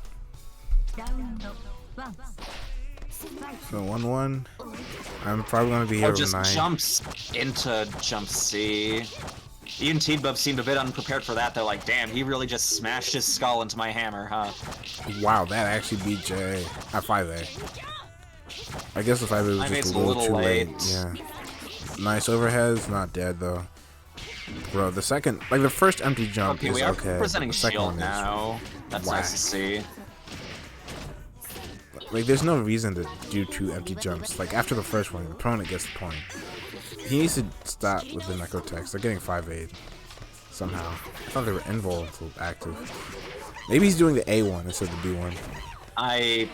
So 1-1. I'm probably gonna be here Oh, just overnight. jumps into jump C. Even T-Bub seemed a bit unprepared for that. They're like, damn, he really just smashed his skull into my hammer, huh? Wow, that actually beat J at 5A. I guess the 5A was just a little too late. Yeah. Nice overheads, not dead though. Bro, the second, like the first empty jump Okay, is we are okay. presenting The second shield one is now. That's nice to see. like, there's no reason to do 2 empty jumps. Like after the first one, the opponent gets the point. He needs to stop with the Neko text. They're getting 5-8 somehow. I thought they were invul until active. Maybe he's doing the A one instead of the B one. I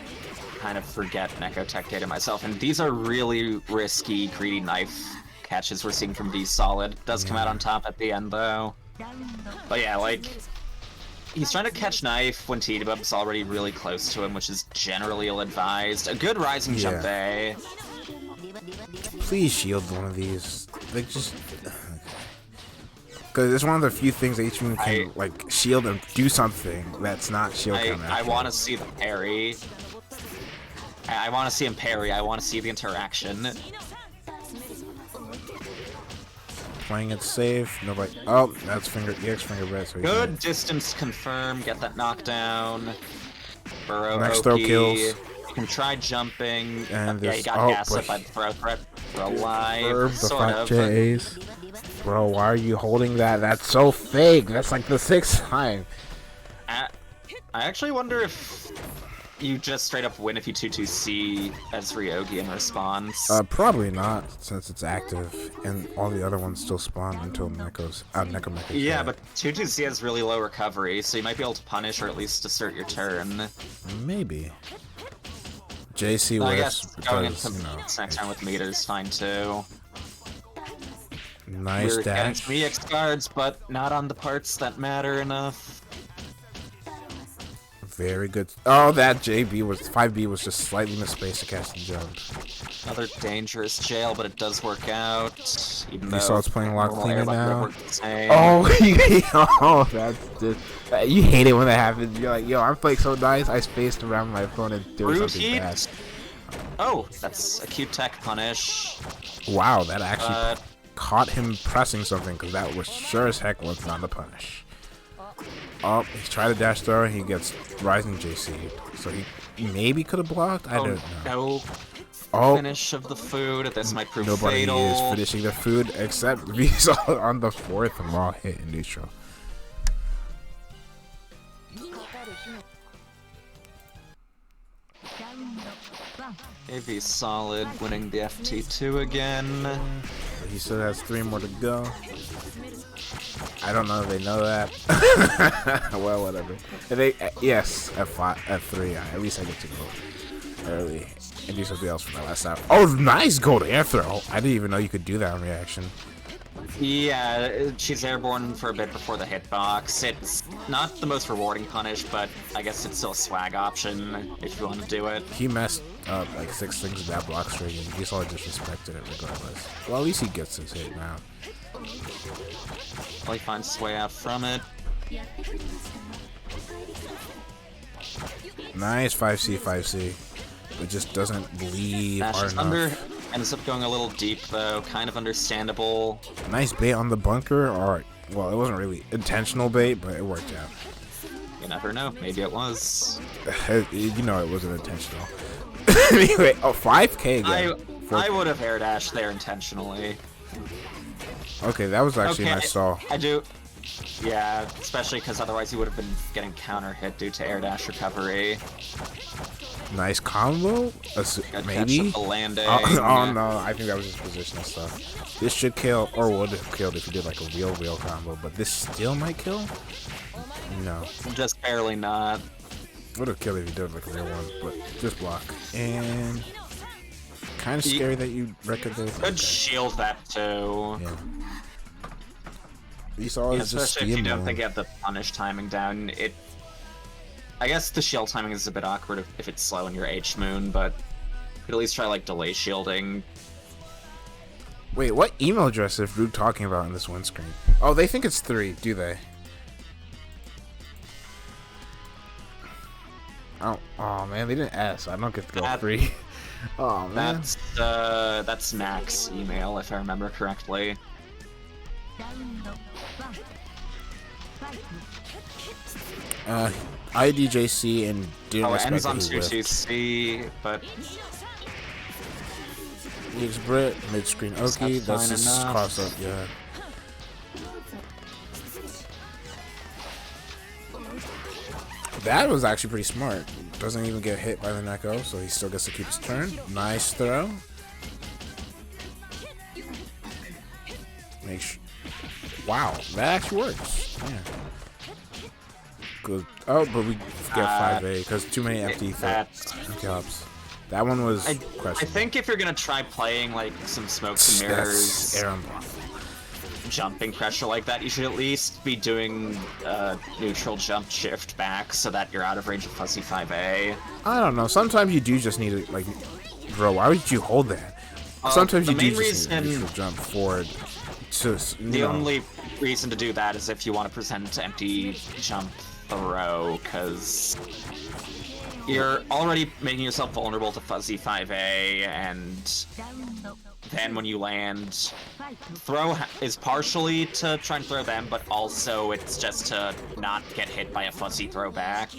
kind of forget Neko Tech data myself, and these are really risky, greedy knife catches we're seeing from V Solid. Does come out on top at the end though. But yeah, like, he's trying to catch knife when T-Dub's already really close to him, which is generally ill-advised. A good rising jump A. Please shield one of these. Like, just... Because it's one of the few things that each one can, like, shield and do something that's not shield counter. I want to see the parry. I want to see him parry. I want to see the interaction. Playing it safe. Nobody... Oh, that's EX finger bet. So Good distance confirm. Get that knockdown. Burrow next throw kills. You can try jumping. And yeah, he got gassed up by the throw threat. We're alive. Sort of. J's. Bro, why are you holding that? That's so fake. That's like the 6th time. I actually wonder if you just straight up win if you 2-2-C as Ryogi in response. Probably not, since it's active, and all the other ones still spawn until Neko's yeah, but 2-2-C has really low recovery, so you might be able to punish or at least assert your turn. Maybe. JC I whiffs guess going because, into next round with meter's fine too. Nice We're dash. getting EX cards, but not on the parts that matter enough. Very good. Oh, that 5B was just slightly misspaced to catch the jump. Another dangerous jail, but it does work out. Even though Saw it's playing lock cleaner now. Oh, oh, that's just... you hate it when that happens. You're like, yo, I'm playing so nice, I spaced around my opponent doing something bad. Oh, that's a cute tech punish. Wow, that actually caught him pressing something, because that was sure as heck was not a punish. Oh, he's trying to dash throw, he gets rising JC. So he maybe could have blocked? I don't know. No finish of the food. This might prove fatal. Nobody is finishing the food except Vsol on the 4th raw hit in neutral. AV Solid winning the FT2 again. He still has 3 more to go. I don't know if they know that. Well, whatever. If they, yes, F3. At least I get to go early and do something else for my last out. Oh, nice gold air throw. I didn't even know you could do that on reaction. Yeah, she's airborne for a bit before the hitbox. It's not the most rewarding punish, but I guess it's still a swag option if you want to do it. He messed up like 6 things with that block string, and he's all disrespected it regardless. Well, at least he gets his hit now. Well, he finds his way out from it. Nice 5C, 5C. It just doesn't leave hard enough. Under. Ends up going a little deep though, kind of understandable. Nice bait on the bunker, or well, it wasn't really intentional bait, but it worked out. You never know, maybe it was. You know it wasn't intentional. Anyway, 5K again. I would have air dashed there intentionally. Okay, that was actually a nice stall. I do. Yeah, especially because otherwise you would have been getting counter hit due to air dash recovery. Nice combo? Maybe? Landing. Oh no, I think that was just positional stuff. This should kill, or would have killed if you did like a real combo, but this still might kill? No. Just barely not. Would have killed if you did like a real one, but just block. And kind of scary that you record those. Could shield that too. Yeah. You saw just especially if you don't think you have the punish timing down. I guess the shield timing is a bit awkward if it's slow in your H-Moon, but you could at least try like delay shielding. Wait, what email address is Rude talking about in this one screen? Oh, they think it's 3, do they? Oh man, they didn't ask, so I don't get to go 3. Oh man. That's Mac's email, if I remember correctly. IDJC and didn't it ends on respect 2-2-C, but EX Brit, mid-screen Oki, that's just cross up, yeah. That was actually pretty smart. Doesn't even get hit by the Neko, so he still gets to keep his turn. Nice throw. Make sure. Wow, that actually works. Yeah. Good. Oh, but we get 5A because too many empty ups. That one was I questionable. think if you're gonna try playing like some smokes and mirrors, That's Aaron Block. jumping pressure like that, you should at least be doing neutral jump shift back so that you're out of range of fuzzy 5A. I don't know. Sometimes you do just need to, like, bro, why would you hold that? Sometimes you do just need to neutral jump forward. The only reason to do that is if you want to present empty jump throw, because you're already making yourself vulnerable to fuzzy 5A, and then when you land, throw is partially to try and throw them, but also it's just to not get hit by a fuzzy throw back.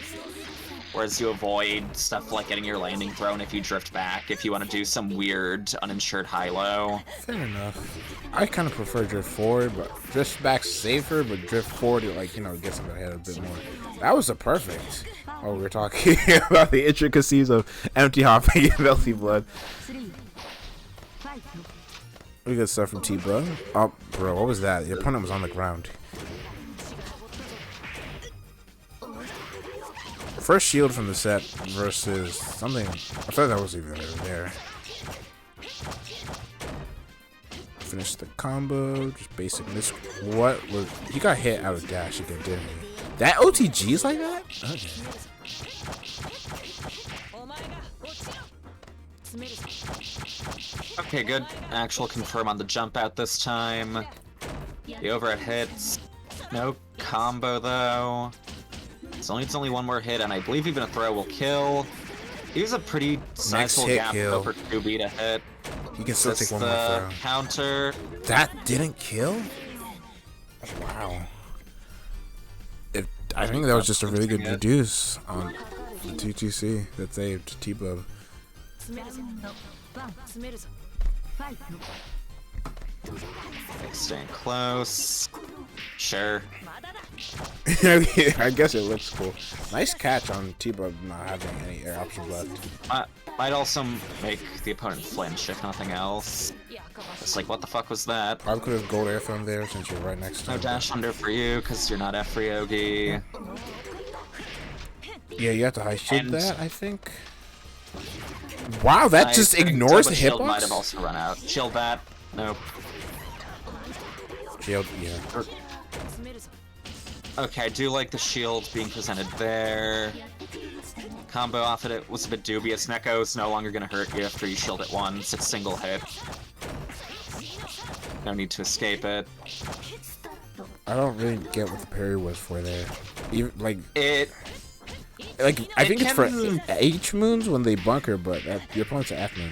Whereas you avoid stuff like getting your landing thrown if you drift back, if you want to do some weird uninsured high-low. Fair enough. I kind of prefer drift forward, but drift back's safer, but drift forward, like, you know, gets in the head a bit more. That was a perfect. Oh, we're talking about the intricacies of empty hopping and Melty blood. We got stuff from T-Bro. Oh, bro, what was that? The opponent was on the ground. First shield from the set versus something. I thought that was even there. Finish the combo. Just basic miss. What was. He got hit out of dash again, didn't he? That OTG's like that? Okay. Okay, good. Actual confirm on the jump out this time. The overhead hits. No combo though. It's only one more hit, and I believe even a throw will kill. He's a pretty sizable gap over 2B to hit. He can still take one more throw. Counter. That didn't kill? Wow. I think that was just a really good reduce on the TTC that saved T-Bub. Staying close. Sure. I guess it looks cool. Nice catch on T-Bub not having any air options left. Might also make the opponent flinch, if nothing else. It's like, what the fuck was that? Probably could have gold air from there since you're right next to him. No dash under for you, because you're not F-Ryogi. Yeah, you have to high shield that, I think. Wow, that just ignores the hitbox? Shield might have also run out. Shield that. Nope. Shield, yeah. Okay, I do like the shield being presented there. Combo off of it was a bit dubious. Neko's no longer gonna hurt you after you shield it once. It's single hit. No need to escape it. I don't really get what the parry was for there. Even like it. Like I think it's for H moons when they bunker, but your opponent's an F moon.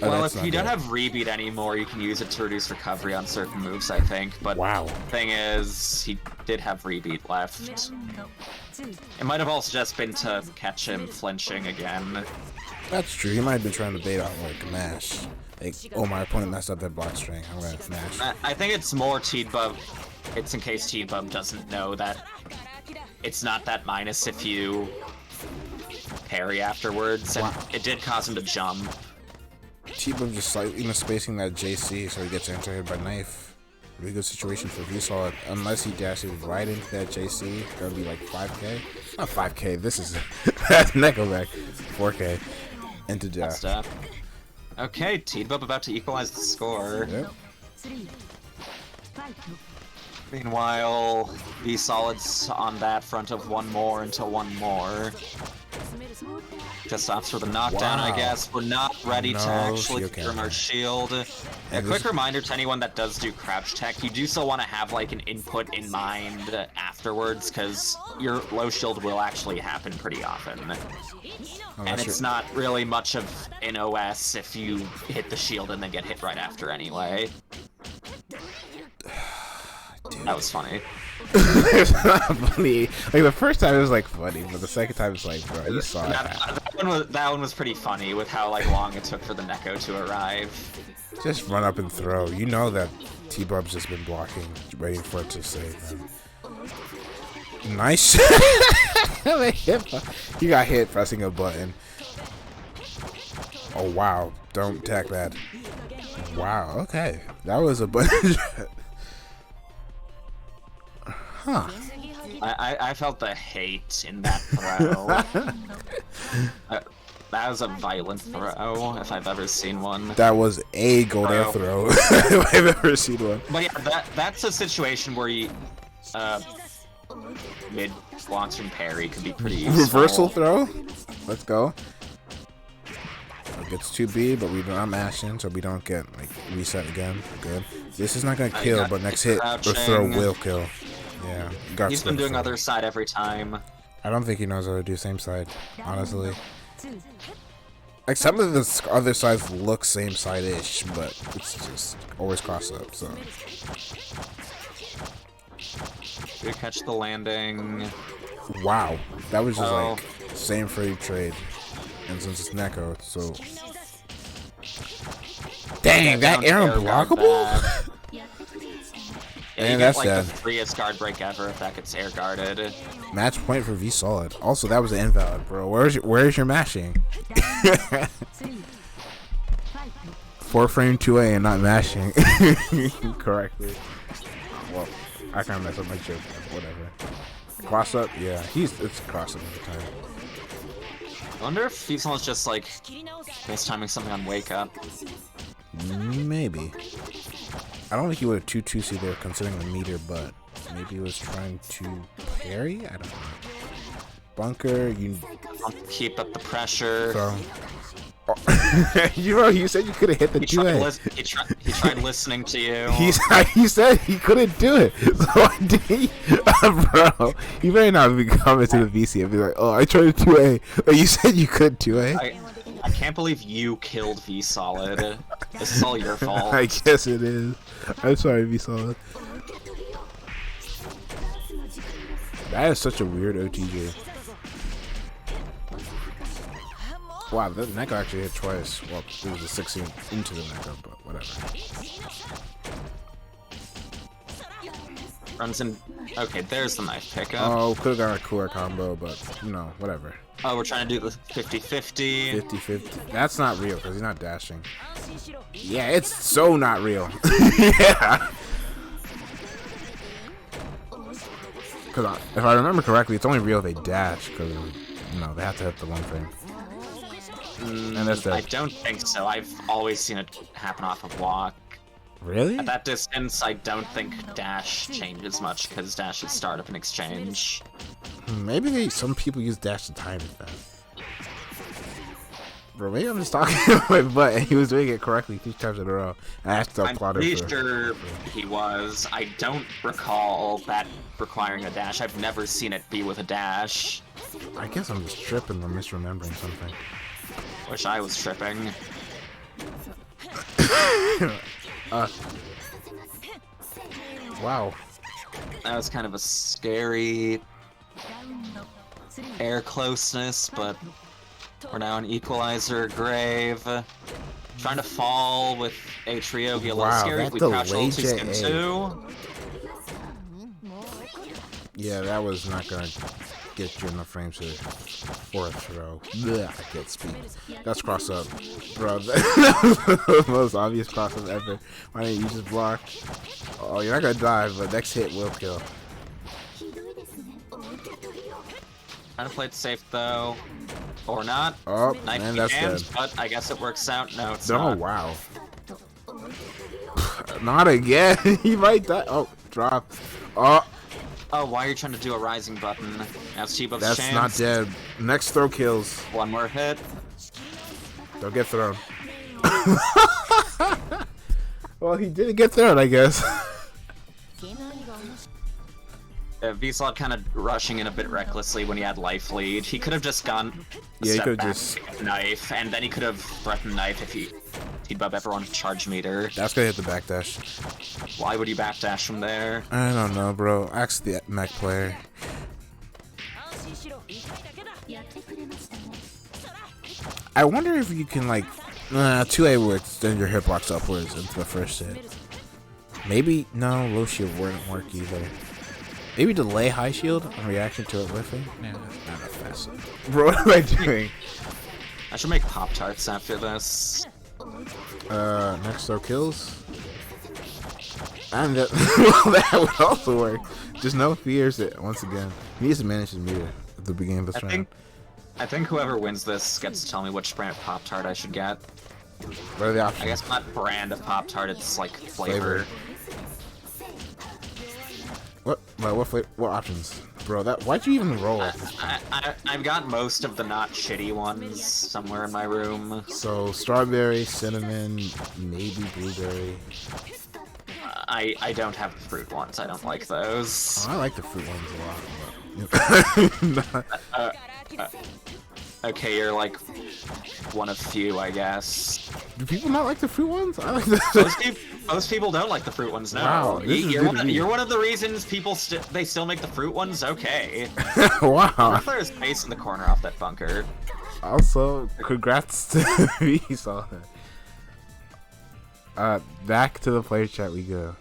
Oh, well, if you don't have rebeat anymore, you can use it to reduce recovery on certain moves, I think. But wow. Thing is, he did have rebeat left. It might have also just been to catch him flinching again. That's true. He might have been trying to bait out like mash. Like, oh, my opponent messed up that block string. I'm gonna mash. I think it's more T-Bub. It's in case T-Bub doesn't know that it's not that minus if you parry afterwards, and it did cause him to jump. T-Bub just slightly misspacing that JC so he gets entered by knife. Really good situation for VSOL. Unless he dashes right into that JC, that'll be like 5k. Not 5k, this is that's Neko back. 4k. Into dash. Okay, T-Bub about to equalize the score. Yep. Meanwhile, V-Solid's on that front of one more until one more. Just opts for the knockdown, I guess. We're not ready to actually confirm our shield. A quick reminder to anyone that does do crouch tech, you do still want to have like an input in mind afterwards, because your low shield will actually happen pretty often. And it's not really much of an OS if you hit the shield and then get hit right after anyway. That was funny. It's not funny. Like the first time it was like funny, but the second time it's like, bro, you saw it. That one was pretty funny with how like long it took for the Neko to arrive. Just run up and throw. You know that T-Bub's just been blocking, waiting for it to save him. Nice. You got hit pressing a button. Oh wow! Don't attack that. Wow. Okay, that was a button. Huh. I felt the hate in that throw. That was a violent throw, if I've ever seen one. That was a gold air throw, if I've ever seen one. But yeah, that's a situation where you, mid blocks from parry could be pretty useful. Reversal throw? Let's go. It gets 2B, but we're not mashing, so we don't get like reset again. Good. This is not gonna kill, but next hit or throw will kill. Yeah. He's been doing other side every time. I don't think he knows how to do same side, honestly. Like some of the other sides look same side-ish, but it's just always cross up. So. We catch the landing. Wow, that was just like same free trade, and since it's Neko, so. Dang, that air unblockable. Yeah, and that's that's like dead. the freest guard break ever if that gets air guarded. Match point for V Solid. Also, that was invalid, bro. Where's your mashing? 4-frame 2A and not mashing correctly. Well, I kind of messed up my joke. Whatever. Cross up, yeah. It's cross up every time. I wonder if Feasel's just like FaceTiming something on Wake Up. Maybe. I don't think he would have 2-2C there considering the meter, but maybe he was trying to parry? I don't know. Bunker, you keep up the pressure. So. Oh. You said you could have hit the 2A. He tried listening to you. He said he couldn't do it. So I did. Bro, you better not be coming to the VC and be like, oh, I tried a 2A. Oh, you said you could 2A? I can't believe you killed V Solid. This is all your fault. I guess it is. I'm sorry, V Solid. That is such a weird OTJ. Wow, the Neko actually hit twice. Well, it was a 16 into the Neko, but whatever. Runs in. Okay, there's the knife pickup. Oh, could have got a cooler combo, but you know, whatever. Oh, we're trying to do the 50-50. 50-50. That's not real because he's not dashing. Yeah, it's so not real. Yeah. Because if I remember correctly, it's only real if they dash because you know they have to hit the 1 frame. And that's I don't think so. I've always seen it happen off of walk. Really? At that distance, I don't think dash changes much because dash is startup and exchange. Maybe some people use dash to time it then. Bro, maybe I'm just talking to my butt and he was doing it correctly 2 times in a row. I'm pretty sure he was. I don't recall that requiring a dash. I've never seen it be with a dash. I guess I'm just tripping or misremembering something. Wish I was tripping. Wow. That was kind of a scary air closeness, but we're now in Equalizer grave. Trying to fall with a trio, be a little scary if we crouch a little too skim too. Yeah, that was not gonna get you enough frames to for a throw. Blech, I can't speak. That's cross up. Bro, that was the most obvious cross up ever. Why didn't you just block? Oh, you're not gonna die, but next hit will kill. Trying to play it safe though. Or not. Oh, Knife man, that's jams, dead. but I guess it works out. No, it's Oh, not. wow. Not again. He might die. Oh, drop. Oh. Oh, why are you trying to do a rising button? Now Chibo's That's chance. not dead. Next throw kills. 1 more hit. Don't get thrown. Well, he didn't get thrown, I guess. V-Slot kind of rushing in a bit recklessly when he had life lead. He could have just gone a step back with knife, and then he could have threatened knife if he'd bub everyone charge meter. That's gonna hit the backdash. Why would he backdash from there? I don't know, bro. Ask the mech player. I wonder if you can, like, 2A will extend your hitbox upwards into the first hit. Maybe, no, low shield wouldn't work either. Maybe delay high shield in reaction to it whiffing? Nah, not fast. Bro, what am I doing? I should make Pop-Tarts after this. Next throw kills. And that would also work. Just no fears that once again he needs to manage his meter at the beginning of this round. I think whoever wins this gets to tell me which brand of Pop-Tart I should get. What are the options? I guess not brand of Pop-Tart, it's like flavor. What? Like, what flavor? What options? Bro, why'd you even roll? I've got most of the not shitty ones somewhere in my room. So, strawberry, cinnamon, maybe blueberry. I don't have the fruit ones, I don't like those. Oh, I like the fruit ones a lot. Okay, you're like one of few, I guess. Do people not like the fruit ones? I like the Most people don't like the fruit ones. No, Wow, you're one of the reasons people they still make the fruit ones. Okay. Wow. There's space in the corner off that bunker. Also, congrats to me, saw that. Back to the player chat we go.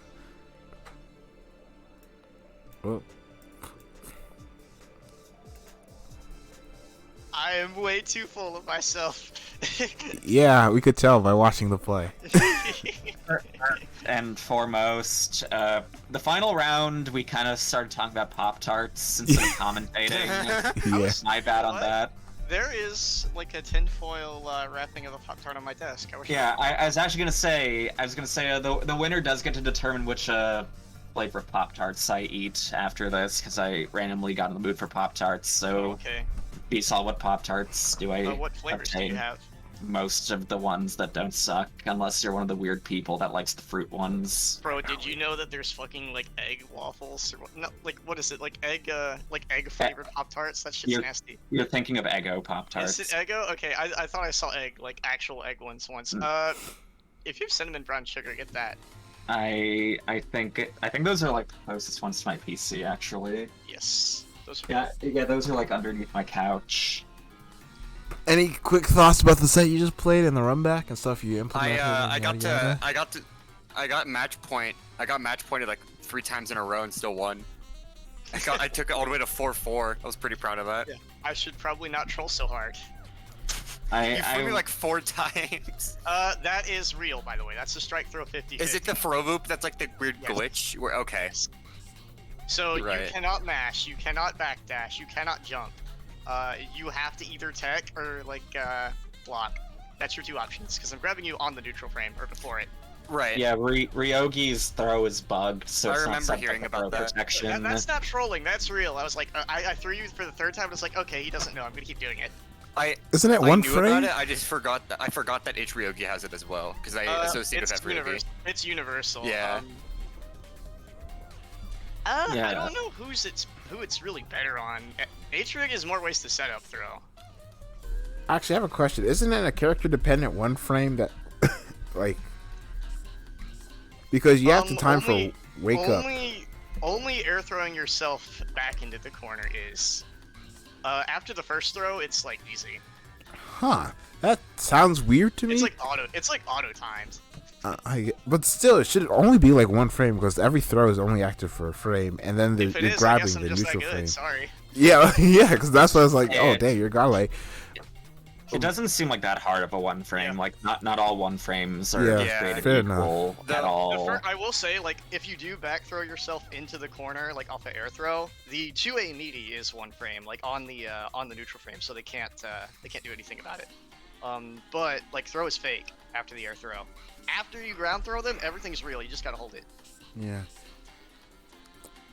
Oh. I am way too full of myself. Yeah, we could tell by watching the play. And foremost, the final round we kind of started talking about Pop-Tarts instead of commentating. Yeah. My bad on What? that. There is like a tinfoil wrapping of a Pop-Tart on my desk. Yeah, I was actually gonna say, the winner does get to determine which flavor of Pop-Tarts I eat after this, because I randomly got in the mood for Pop-Tarts, so Okay. Saw what Pop-Tarts do I What flavors do you obtain? have? Most of the ones that don't suck, unless you're one of the weird people that likes the fruit ones. Bro, did you know that there's fucking like egg waffles? Or what? No, like what is it? Like egg flavored Pop-Tarts? That shit's nasty. You're thinking of Eggo Pop-Tarts. Is it Eggo? Okay, I thought I saw egg, like actual egg ones once. If you have cinnamon brown sugar, get that. I think those are like the closest ones to my PC actually. Yes. Those are Yeah, those are like underneath my couch. Any quick thoughts about the set you just played and the run back and stuff you implemented? I got match pointed like 3 times in a row and still won. I took it all the way to 4-4. I was pretty proud of that. Yeah. I should probably not troll so hard. You flew me like 4 times. That is real, by the way. That's the strike throw 50. Is it the throw loop that's like the weird Yes. glitch? Okay. So Right. you cannot mash, you cannot backdash, you cannot jump. You have to either tech or like block. That's your 2 options. Because I'm grabbing you on the neutral frame or before it. Right. Yeah, Ryogi's throw is bugged, so I it's remember not hearing throw about that. protection. That's not trolling. That's real. I was like, I threw you for the 3rd time. And it's like, okay, he doesn't know. I'm gonna keep doing it. Isn't it one knew frame? about it, I just forgot that Ryogi has it as well because I associate with that Ryogi. It's universal. Yeah. Yeah. I don't know who it's really better on. H-Rig is more ways to set up throw. Actually, I have a question. Isn't it a character dependent one frame that, like, because you have to time for wake up? Only air throwing yourself back into the corner is. After the first throw, it's like easy. Huh? That sounds weird to me. It's like auto timed. But still, it should only be like one frame because every throw is only active for a frame, and then If it you're is, I grabbing guess I'm the just that neutral good. frame. Sorry. Yeah, yeah, because that's what I was like. Oh, Yeah. dang, you're godlike. It doesn't seem like that hard of a one frame. Yeah. Like not all one frames are Yeah, created fair equal at all. I will say, like, if you do back throw yourself into the corner, like off an air throw, the 2A meaty is one frame, like on the neutral frame, so they can't do anything about it. But like throw is fake after the air throw. After you ground throw them, everything's real. You just gotta hold it. Yeah.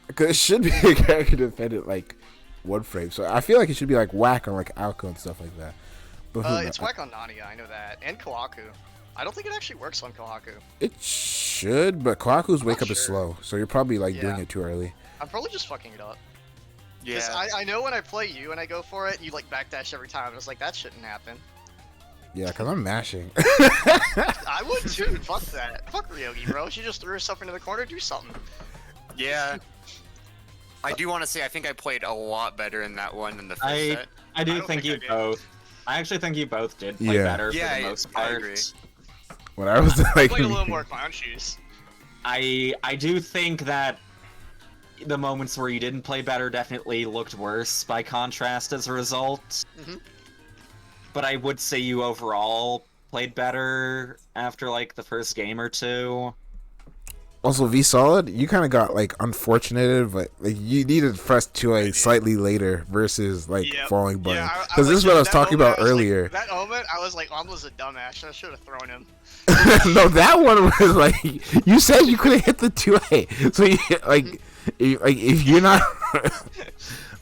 Because it should be a character dependent like one frame, so I feel like it should be like whack on like Alco and stuff like that. But who It's knows? whack on Nania, I know that, and Kawaku. I don't think it actually works on Kawaku. It should, but Kawaku's wake Not up is sure. slow, so you're probably like doing Yeah. it too early. I'm probably just fucking it up. Yeah. 'Cause I know when I play you and I go for it, you like backdash every time. I was like, that shouldn't happen. Yeah, because I'm mashing. I would too. Fuck that. Fuck Ryogi, bro. She just threw herself into the corner. Do something. Yeah. I do want to say I think I played a lot better in that one than the first set. I do don't think think you I did. both. I actually think you both did play Yeah. better Yeah, for the most I part. agree. When I was like, Played a little more clown shoes. I do think that the moments where you didn't play better definitely looked worse by contrast as a result. Mhm. But I would say you overall played better after like the first game or two. Also, V Solid, you kind of got like unfortunated, but like you needed to press 2A slightly later versus like falling button. Yeah, Because this is what I was talking about earlier. Like, that moment, I was like, almost a dumbass. I should have thrown him. No, that one was like you said you couldn't hit the 2A, so you, like if you're not.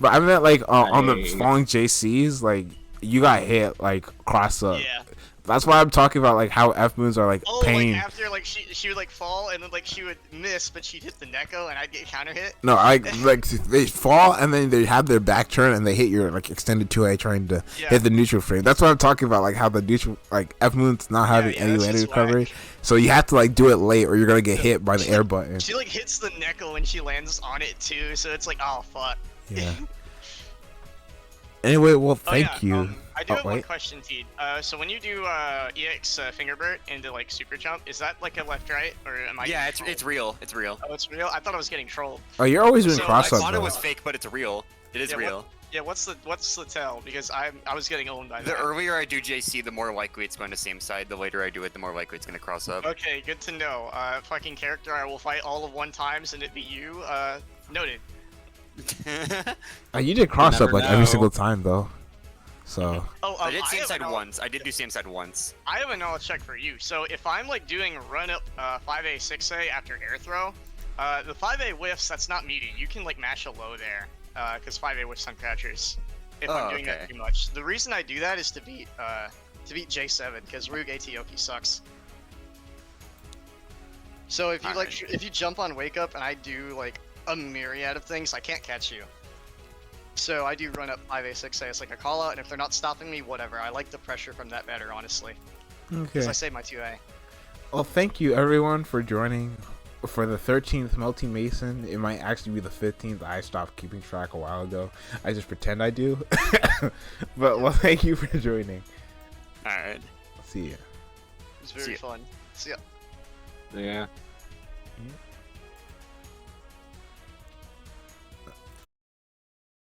But I meant like on the falling JCs, like you got hit like cross up. Yeah. That's why I'm talking about like how F moons are like pain. Like after like she would like fall and then like she would miss, but she'd hit the Neko and I'd get counter hit. No, I like they fall and then they have their back turn and they hit your like extended 2A trying to hit the neutral frame. That's what I'm talking about, like how the neutral like F moon's not having any landing recovery, so you have to like do it late or you're gonna get hit by the air button. She like hits the Neko when she lands on it too, so it's like, oh fuck. Yeah. Anyway, well, thank you. I do have one question, Teed. So when you do EX Fingerbird into like super jump, is that like a left right or am I? Yeah, it's real. It's real. Oh, it's real. I thought I was getting trolled. Oh, you're always doing cross up. I thought it was fake, but it's real. It is real. What's the tell? Because I was getting owned by that. The earlier I do JC, the more likely it's going to same side. The later I do it, the more likely it's going to cross up. Okay, good to know. Fucking character, I will fight all of 1 times and it be you. Noted. You did cross up like every single time though. So I did same side once. I did do same side once. I have a knowledge check for you. So if I'm like doing run up 5A 6A after air throw, the 5A whiffs, that's not meaty. You can like mash a low there, because 5A whiffs on catchers. If I'm doing that too much. The reason I do that is to beat J7 because Rogue Atioki sucks. So if you if you jump on wake up and I do like a myriad of things, I can't catch you. So I do run up 5A 6A as like a call out, and if they're not stopping me, whatever. I like the pressure from that better, honestly. Okay. Because I save my 2A. Well, thank you everyone for joining for the 13th Melty Mason. It might actually be the 15th. I stopped keeping track a while ago. I just pretend I do. But well, thank you for joining. All right. See ya. It was very fun. See ya. Yeah. Yeah.